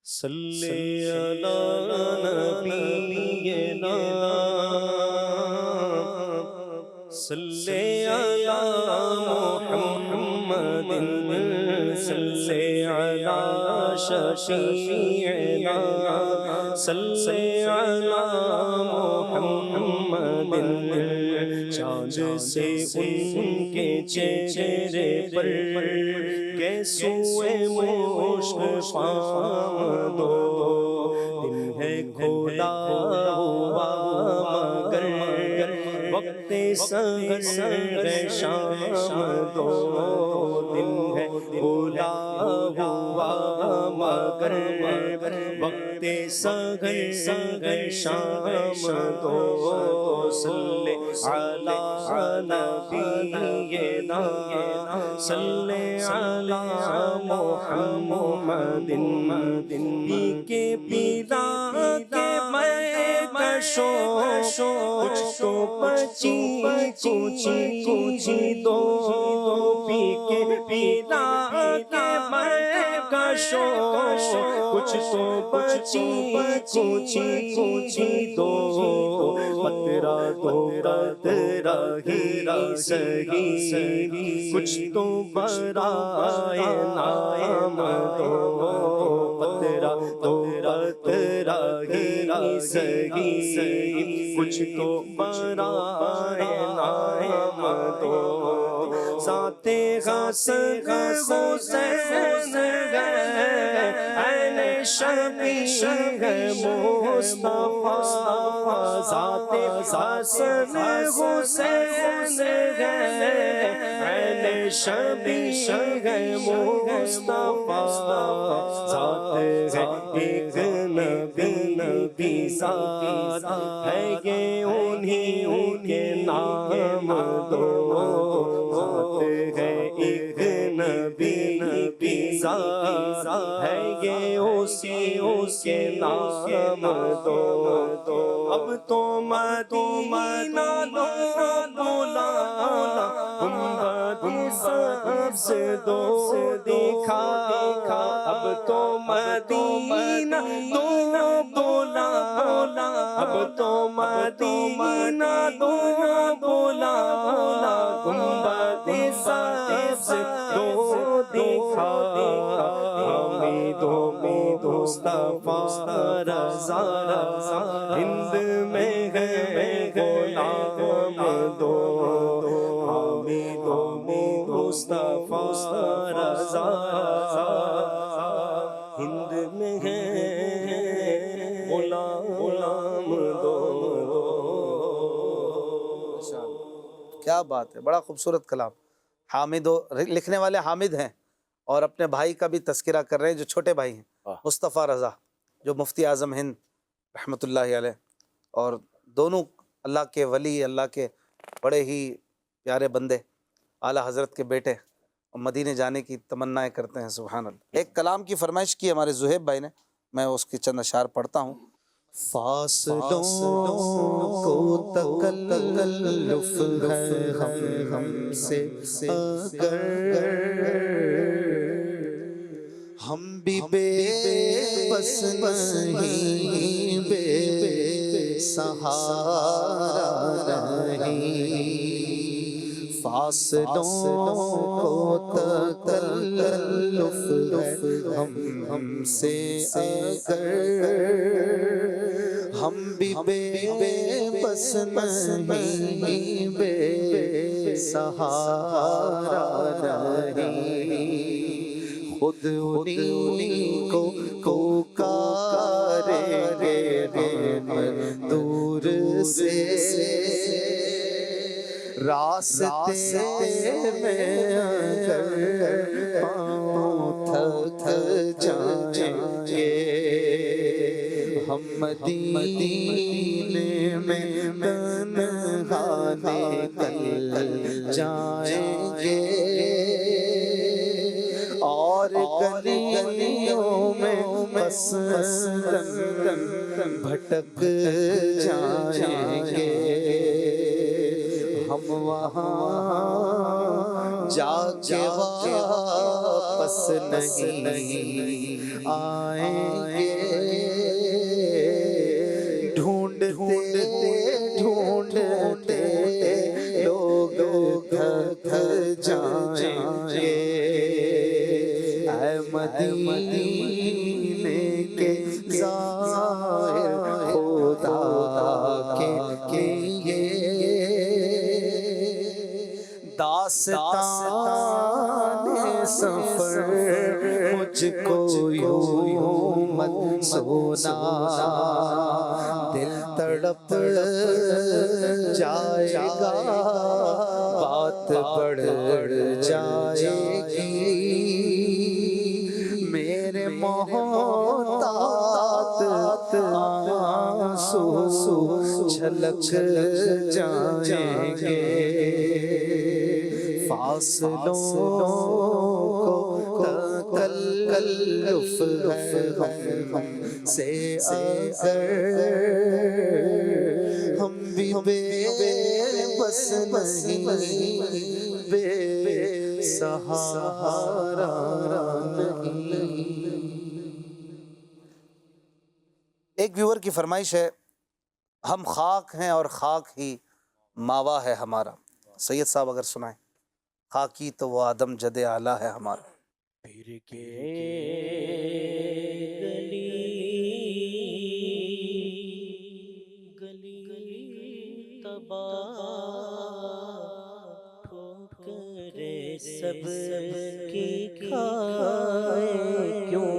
صلی علی نبینا صلی علی محمد صلی علی شفیعنا صلی علی محمد۔ چاند سے ان کے چہرے پر کیسوئے مشق فام دو، دن ہے کھولا ہوا مگر وقت سحر شام دو، دن ہے کھولا ہوا مگر وقت سحر شام دو۔ صلی علی نبینا صلی علی محمد۔ پی کے پیلا کے میں کشو کچھ تو بچی دو، پی کے پیلا کے میں کشو کچھ تو بچی دو، پترا تو پترا ہی سہی کچھ تو برائے نام دو، پترا تو پترا ہی سہی کچھ تو برائے نام دو۔ ذات حسن حسین ہے، عین شبیہ ہے مصطفیٰ، ذات حسن حسین ہے، عین شبیہ ہے مصطفیٰ، ذات ہے ایک نبی ذات ہے یہ انہیں کے نام دو، ذات ہے ایک نبی ذات ہے یہ اسی کے نام دو۔ اب تو مدینہ دو بولا گنبد سبز دو دیکھا، اب تو مدینہ دو بولا، اب تو مدینہ دو بولا گنبد سبز دو دیکھا، امید مصطفیٰ رضا ہند میں ہے غلام دو، امید مصطفیٰ رضا ہند میں ہے غلام دو۔ کیا بات ہے، بڑا خوبصورت کلام۔ حامد لکھنے والے حامد ہیں اور اپنے بھائی کا بھی تذکرہ کر رہے ہیں جو چھوٹے بھائی ہیں، مصطفیٰ رضا جو مفتی اعظم ہند رحمۃ اللہ علیہ، اور دونوں اللہ کے ولی، اللہ کے بڑے ہی پیارے بندے، اعلیٰ حضرت کے بیٹے، اور مدینے جانے کی تمنائیں کرتے ہیں۔ سبحان اللہ۔ ایک کلام کی فرمائش کی ہمارے زہیب بھائی نے، میں اس کی چند اشعار پڑھتا ہوں۔ فاصلوں کو تکلف ہے ہم سے اگر ہم بھی بے بس نہیں، بے سہارا نہیں، فاصلوں کو تکلف ہے ہم سے اگر ہم بھی بے بس نہیں بے سہارا نہیں خود انہیں کو پکاریں گے ہم دور سے راستے میں اگر پاؤں تھک جائیں گے ہم مدینے میں تنہا نکل جائیں گے اور گلیوں میں مسلم بھٹک جائیں گے ہم وہاں جا کے واپس نہیں آئیں گے ڈھونڈتے لوگ تھک جائیں گے اے مدینے کے زائر خدا کے لیے داستان سفر مجھ کو یوں مت سونا دل تڑپ جائے گا بات بڑھ جائے گی میرے محتاط آنسو چھلک جائیں گے فاصلوں کو تکلف ہے ہم سے اگر ہم بھی بے بس نہیں بے سہارا نہیں. ایک ویور کی فرمائش ہے ہم خاک ہیں اور خاک ہی ماوا ہے ہمارا. سید صاحب اگر سنائیں خاکی تو وہ آدم جد اعلیٰ ہے ہمارا. پھر کے گلی تباہ ٹھوکرے سب کی کھائے کیوں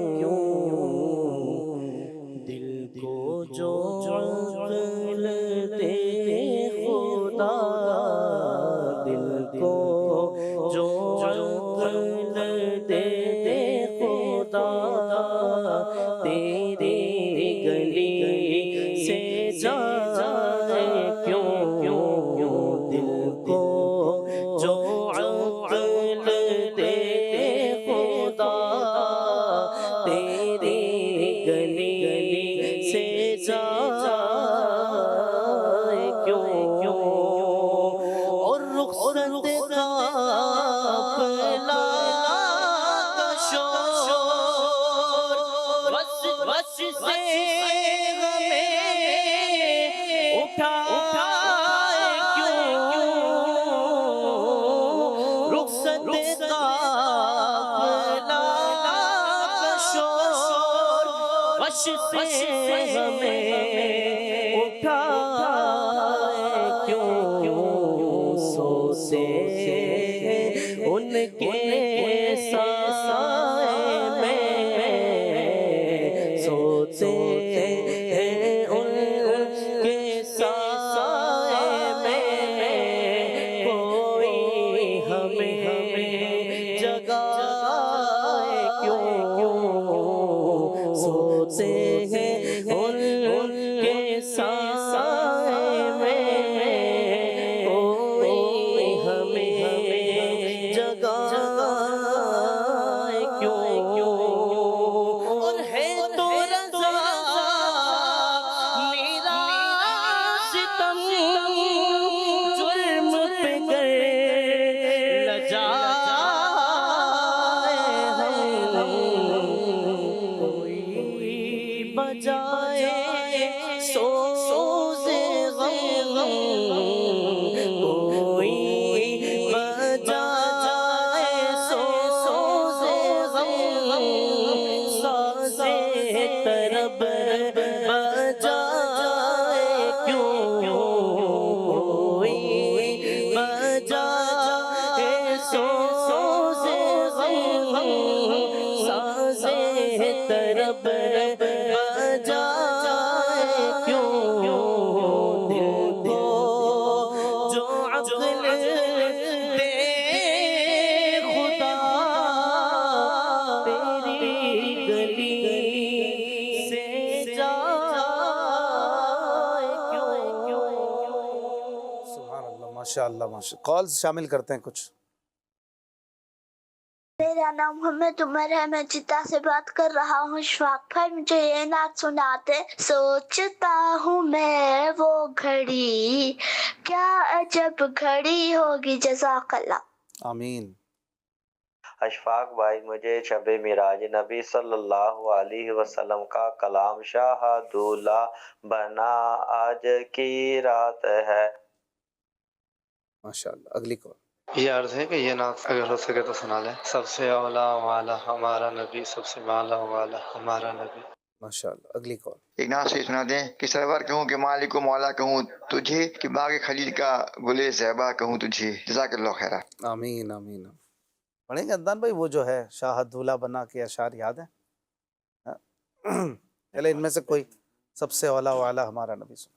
دل کو جو عقل دے خدا دل کو جو عقل دے خدا تیری گلی سے جائے کیوں دل کو جو عقل دے خدا تیری گلی سے جائے کیوں اور رخصت قافلہ کا شور وش سے ہمیں اٹھائے کیوں رخصت قافلہ کا شور وش سے ہمیں اٹھائے کیوں سوتے ان کے سائے میں سوتے ان کے سائے میں کوئی ہمیں جگائے کیوں سوتے ہیں ان ماشاء اللہ ماشاء اللہ. کالز شامل کرتے ہیں کچھ. میرا نام محمد عمر ہے، میں جدہ سے بات کر رہا ہوں. اشفاق بھائی مجھے یہ نعت سناتے. سوچتا ہوں میں وہ گھڑی، کیا عجب گھڑی ہوگی. جزاک اللہ. آمین. اشفاق بھائی مجھے شب معراج نبی صلی اللہ علیہ وسلم کا کلام شاہدولہ بنا آج کی رات ہے. ماشاء اللہ. اگلی کال. یہ عرض ہے کہ یہ نعت اگر ہو سکے تو سنا لیں. سب سے اولا والا ہمارا نبی، سب سے بالا والا ہمارا نبی. ماشاء اللہ. اگلی کال. ایک نعت سے سنا دیں کہ سرور کہوں کہ مالک و مولا کہوں تجھے، کہ باغ خلیل کا گلے زیبا کہوں تجھے. جزاک اللہ خیرہ. آمین آمین. پڑھیں گے عدنان بھائی وہ جو ہے شاہد دولہ بنا کے اشعار یاد ہیں؟ چلے ان میں سے کوئی سب سے اولا والا ہمارا نبی سن.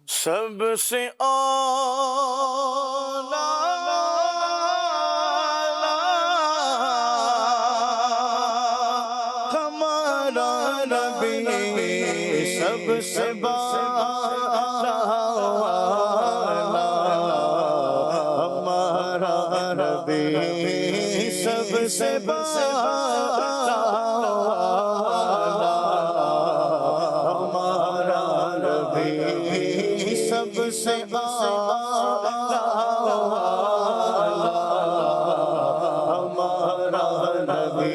سب سے اولا ہمارا نبی، سب سے بالا ہمارا نبی، سب سے بالا ہمارا نبی، سب سے بالا ہمارا نبی.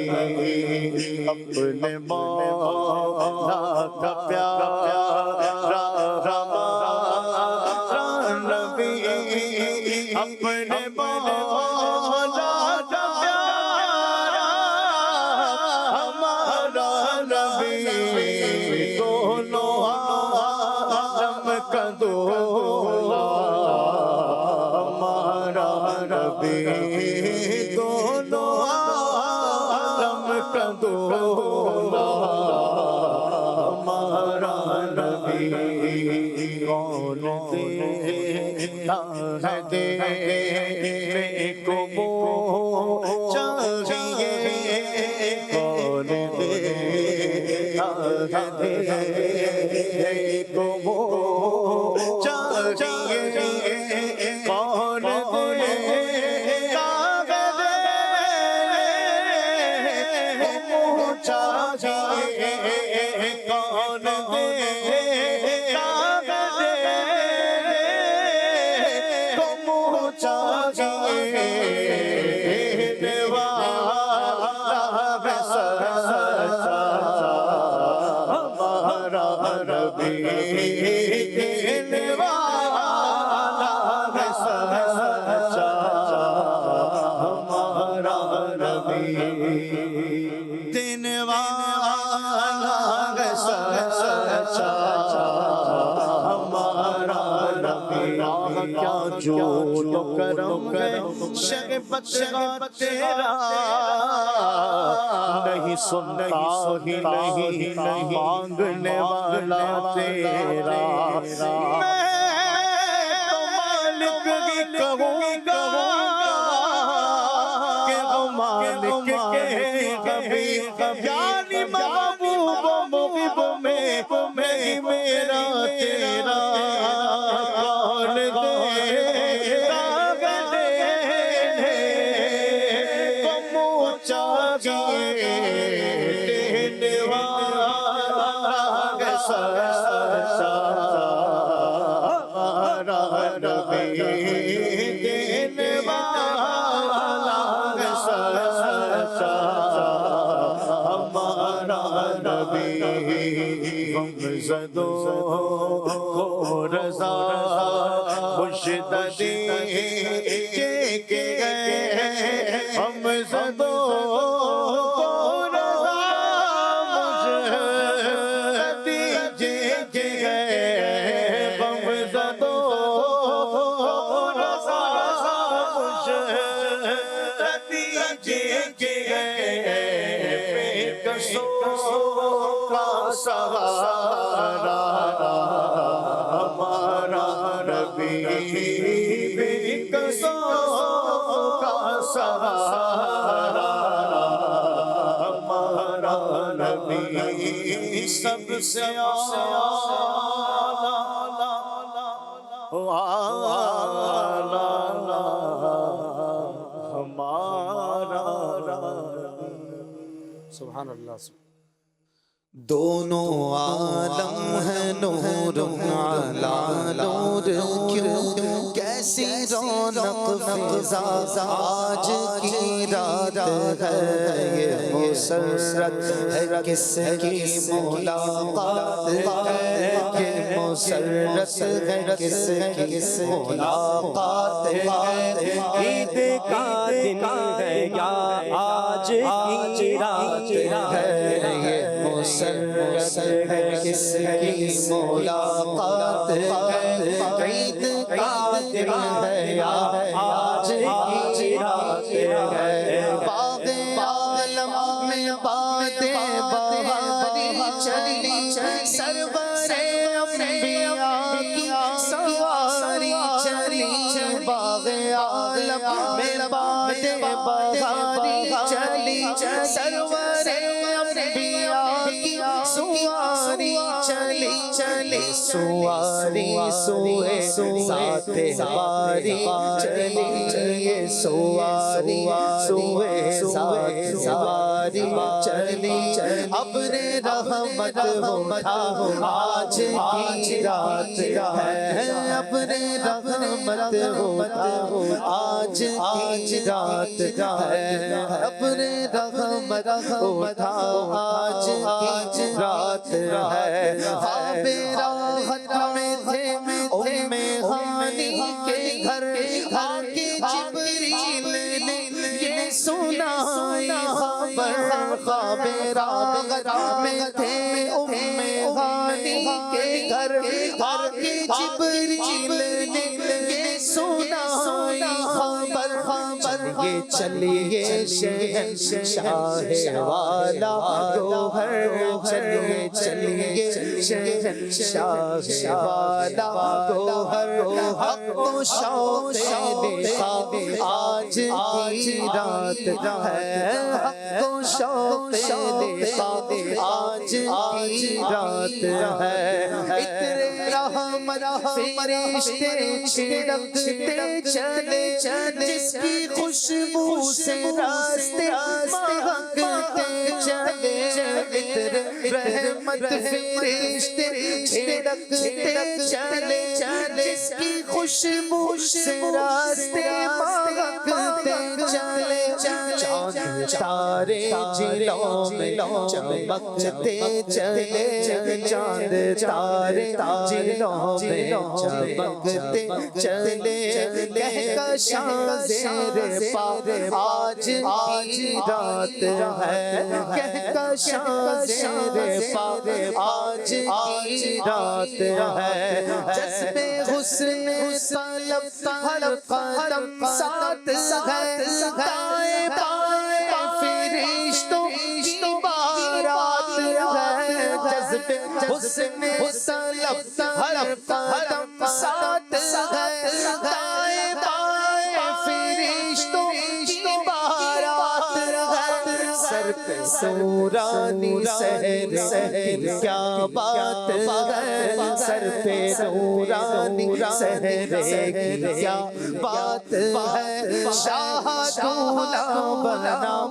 اپنے مولا کا پیارا ہمارا نبی، اپنے مولا کا پیارا ہمارا نبی، دونوں عالم کا دولا ہمارا نبی، دونوں عالم کا دولا ہمارا نبی. کون دیتا ہے دینے کو منہ چاہیے، کون دیتا ہے دینے کو منہ چاہیے، کون دیتا ہے منہ چاہیے، کون جو کرم ہے شربت کا تیرا، نہیں سنتا ہی نہیں مانگنے والا تیرا. میں تو مالک ہی کہوں گا کہ وہ مالک کے کبھی یعنی محبوب و محب میں میرا تیرا کون دیتا دینے کو منہ چاہیے، دینے والا سچا ہمارا نبی، دینے والا سچا ہمارا نبی. غم زدوں کو رضا مشتدی کے گئے، غم زدوں کو رضا مشتدی کے گئے، غم زدوں کو رضا مشتدی کے گئے. بے کسوں کا سہارا ہمارا نبی، بے کسوں کا سہارا ہمارا نبی، سب سے اولا سبحان اللہ. دونوں عالم ہے نور علی نور، کیوں کیسی رونق فضا آج کی رات ہے، یہ مسرت ہے کس کی ملاقات ہے، یہ مسرت ہے کس کی ملاقات ہے. عید کا دن ہے یا آج کی رات ہے، مسرت ہے کس کی ملاقات ہے، عید کا دن ہے یا آج کی رات ہے. باغ عالم میں باد بہاری چلی، سرور انبیاء کی سواری چلی، باغ عالم میں باد بہاری چلی، سرور انبیاء کی سواری چلی، سواری سوئے ذات باری چلی، سواری سوئے ذات باری چلی. ابر رحمت اٹھا آج کی رات ہے، ابر رحمت اٹھا آج کی رات ہے، ابر رحمت اٹھا آج کی رات ہے. خواب راحت میں تھے ام ہانی کے گھر، آ کے جبریل نے یہ سنائی خبر. خواب راحت میں تھے ام ہانی کے گھر، آ کے جبریل نے یہ سنائی خبر. چلیے شہنشاہ والا گوہر، چلیے شہنشاہ والا گوہر، حق و شوق لکھا آج کی رات ہے، حق و شوق لکھا آج کی رات ہے. عطر رحمت فرشتے چھڑکتے چلے، جس کی خوشبو سے راستے مہکتے چلے، عطر رحمت فرشتے چھڑکتے چلے، جس کی خوشبو سے راستے مہکتے چلے. چاند تارے جلوں میں چمکتے چلے، چاند تارے جلوں میں چمکتے چلے. کہکشاں زیر پا آج کی رات ہے، کہکشاں زیر پا آج کی رات ہے. جذبے حسن طلب ہر قدم ساتھ ہے، دائیں بائیں فرشتوں کی بارات ہے. جذبے حسن طلب ہر قدم ساتھ ہے، دائیں بائیں فرشتوں کی بارات ہے. سر پہ نورانی سحر کیا بات ہے، سر پہ نورانی سحر کیا بات ہے. شاہ دولہ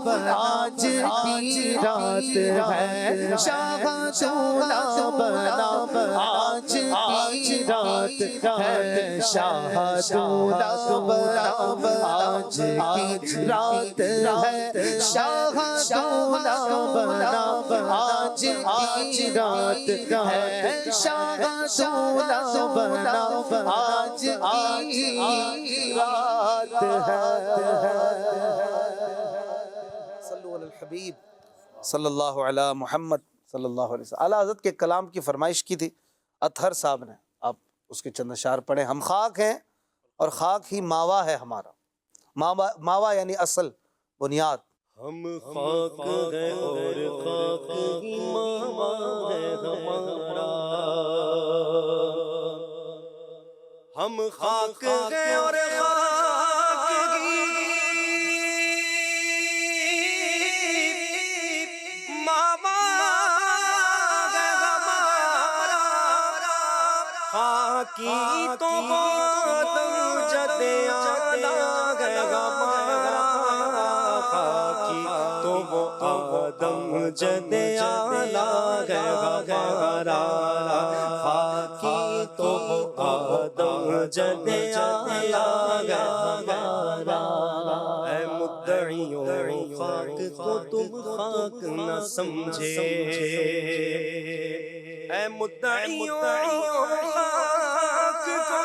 بنا آج کی رات ہے، شاہ دولہ بنا آج کی رات ہے، شاہ دولہ بنا آج کی رات ہے، شاہ دولہ بنا آج کی رات ہے، شاہ دولہ بنا آج کی رات ہے. صلو علی الحبیب صلی اللہ علی محمد صلی اللہ علیہ وسلم. اعلیٰ حضرت کے کلام کی فرمائش کی تھی اطہر صاحب نے، آپ اس کے چند اشعار پڑھیں. ہم خاک ہیں اور خاک ہی ماوا ہے ہمارا. ماوا یعنی اصل، بنیاد. ہم خاک ہے اور خاک ہی ماوا ہے ہمارا، ہم خاک ہیں اور خاک ہی ماوا ہے ہمارا. خاکی تو آدم جد آلہ ہے ہمارا، خاکی تو وہ آدم جد آلہ ہے ہمارا، خاکی تو آدم جد آلہ ہے ہمارا۔ اے مدعیوں خاک کو تم خاک نہ سمجھے، اے مدعیوں خاک کو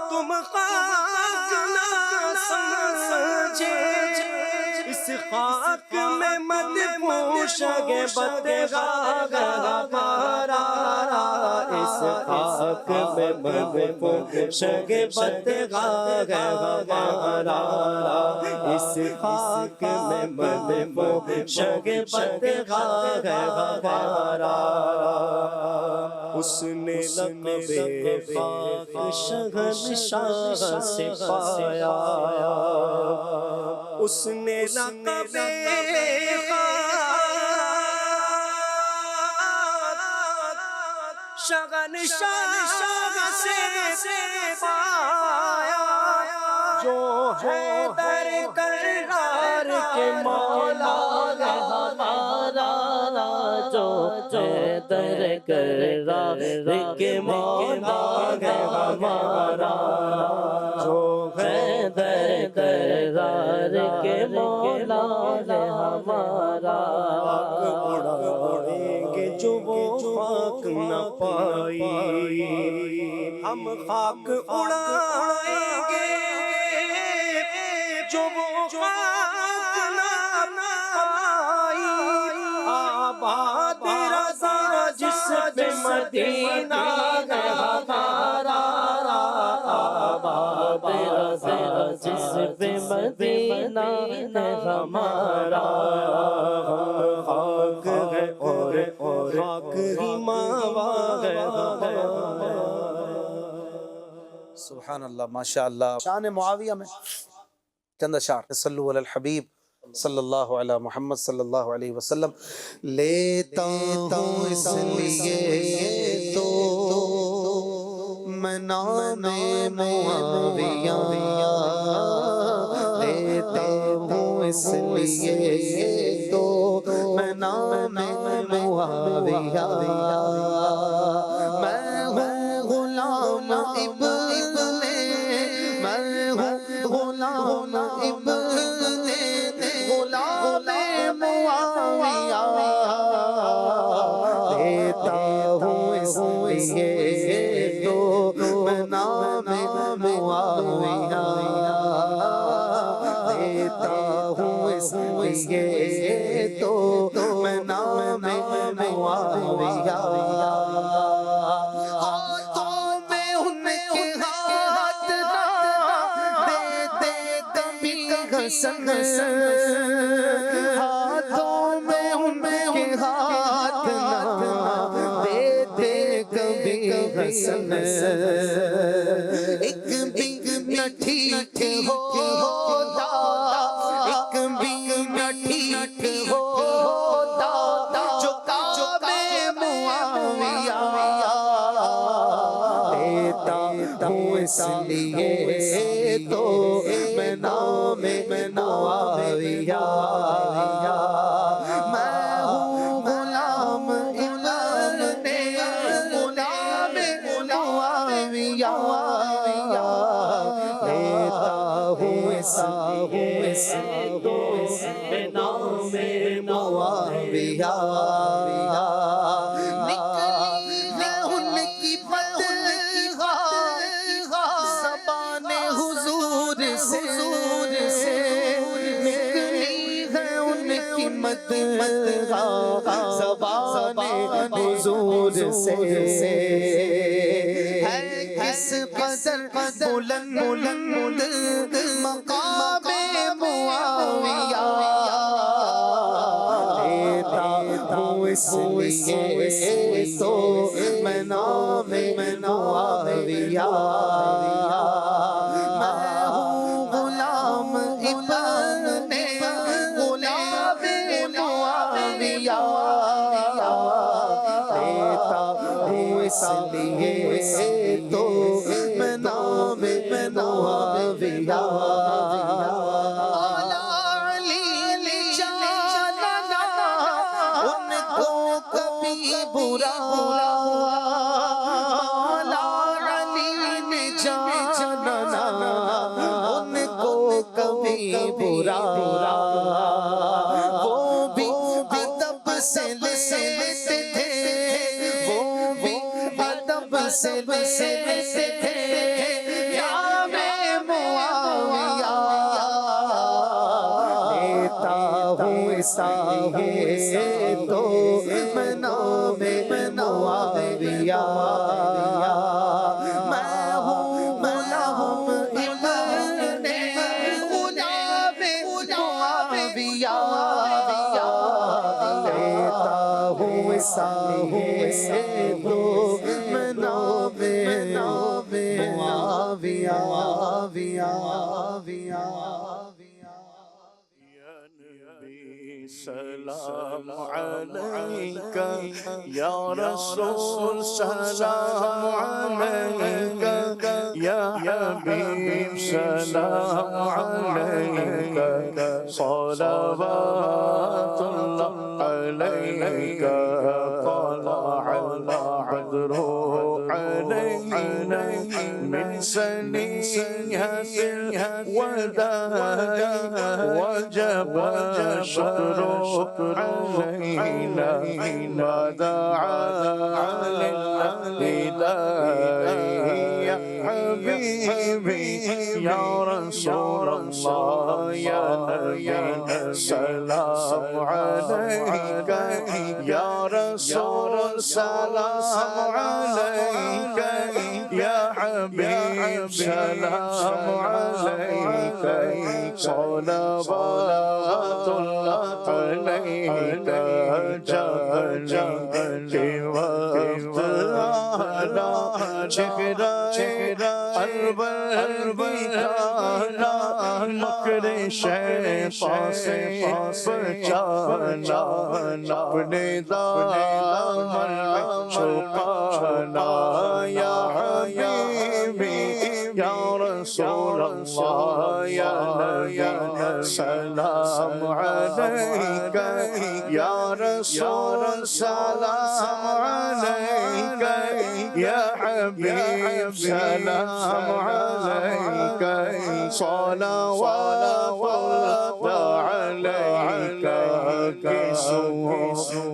تم خاک نہ سمجھے، اس خاک میں مدفون شگ بدغاہ ہمارا، اس خاک میں مدفون شگ بدغاہ ہمارا، اس خاک میں مدفون شگ بدغاہ ہمارا۔ اس نے لقب خاک شہنشاہ سے پایا، اس نے لقب خاک شہنشاہ سے پایا، جو ہے در کرار کے مولا ہے ہمارا، جو ہے در کرار کے مولا ہے ہمارا، جو ہے در کرار کے مولا ہے ہمارا۔ اڑائیں گے جو وہ خاک نہ پائی، ہم خاک اڑائیں گے جو وہ خاک نہ پائی، آباد رضا جس پہ مدینہ ہے ہمارا، آباد رضا جس پہ مدینہ ہے ہمارا۔ خاک ہے اور خاک ہی ماوا ہے ہمارا۔ سبحان اللہ، ماشاء اللہ۔ شان معاویہ میں چند اشعار، صلو علی الحبیب صلی اللہ علی محمد صلی اللہ علیہ وسلم۔ لیتا ہوں اس لیے تو میں نام معاویہ، لیتا ہوں اس لیے تو میں نام معاویہ، میں ہوں غلام ابن، میں ہوں غلام ابن غلام معاویہ، لیتا ہوں اس لیے تو میں نام معاویہ، لیتا ہوں اس لیے تو میں نام معاویہ۔ ہاتھوں میں ان کے ہاتھ نہ دیتے کبھی حسن، ایک بھی نہ ٹھیک ہوتا، ایک بھی نہ ٹھیک ہوتا جو کعبے معاویہ، لیتا ہوں اس لیے تو میں نام معاویہ، میں ہوں غلام ابن غلام معاویہ، لیتا ہوں اس لیے تو میں نام معاویہ۔ زبان حضور سے ہے کس قدر بلند مقام معاویہ، لیتا ہوں اس لیے تو میں نام معاویہ، میں ہوں غلام ابن غلام معاویہ، لیتا ہوں اس لیے تو میں نام معاویہ۔ برا مولا علی نے جانا ان کو کبھی برا وہ بھی ادب سے لیتے تھے وہ بھی ادب سے لیتے تھے ساہے تو نام معاویہ میں ہوں غلام ابن غلام معاویہ لیتا ہوں ساہے تو نام معاویہ سلام علیکہ یا رسول سلام علیکہ یا حبیب سلام علیکہ صلوات اللہ علیکہ طلع البدر علینا من سنیۃ الوداع وجب الشکر علينا ما دعا لله يا حبيبي يا رسول الله يا نبي سلام عليك يا رسول سلام عليك يا حبيب سلام عليك صلوات الله عليك جب کے وقت آنا چہرہ البربیانا مکر شیطان سے بچانا اپنے دامن چھپانا یا حبیبی یا رسول اللہ یا نبی سلام علیکہ یا رسول سلام علیکہ یا حبیب سلام علیکہ صلوات اللہ علیکہ کسو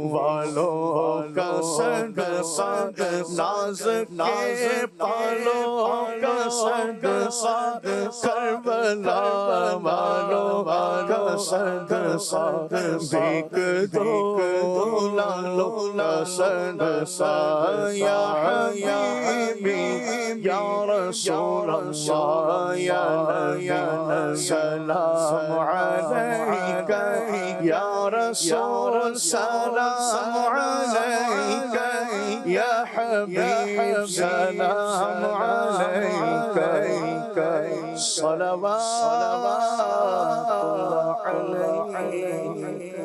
والوں کا صدقہ نازک کے پالوں کا صدقہ کربلا والوں کا صدقہ بھیک دو لالوں کا صدقہ یا حبیبی یا رسول اللہ یا نبی سلام علیکہ یا رسول سلام علیکہ یا حبیب سلام علیکہ صلوات اللہ علیکہ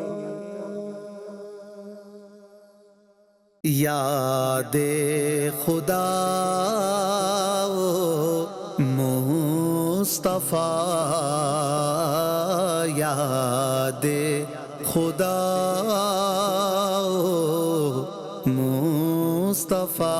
یاد خدا مصطفیٰ یاد خدا مصطفیٰ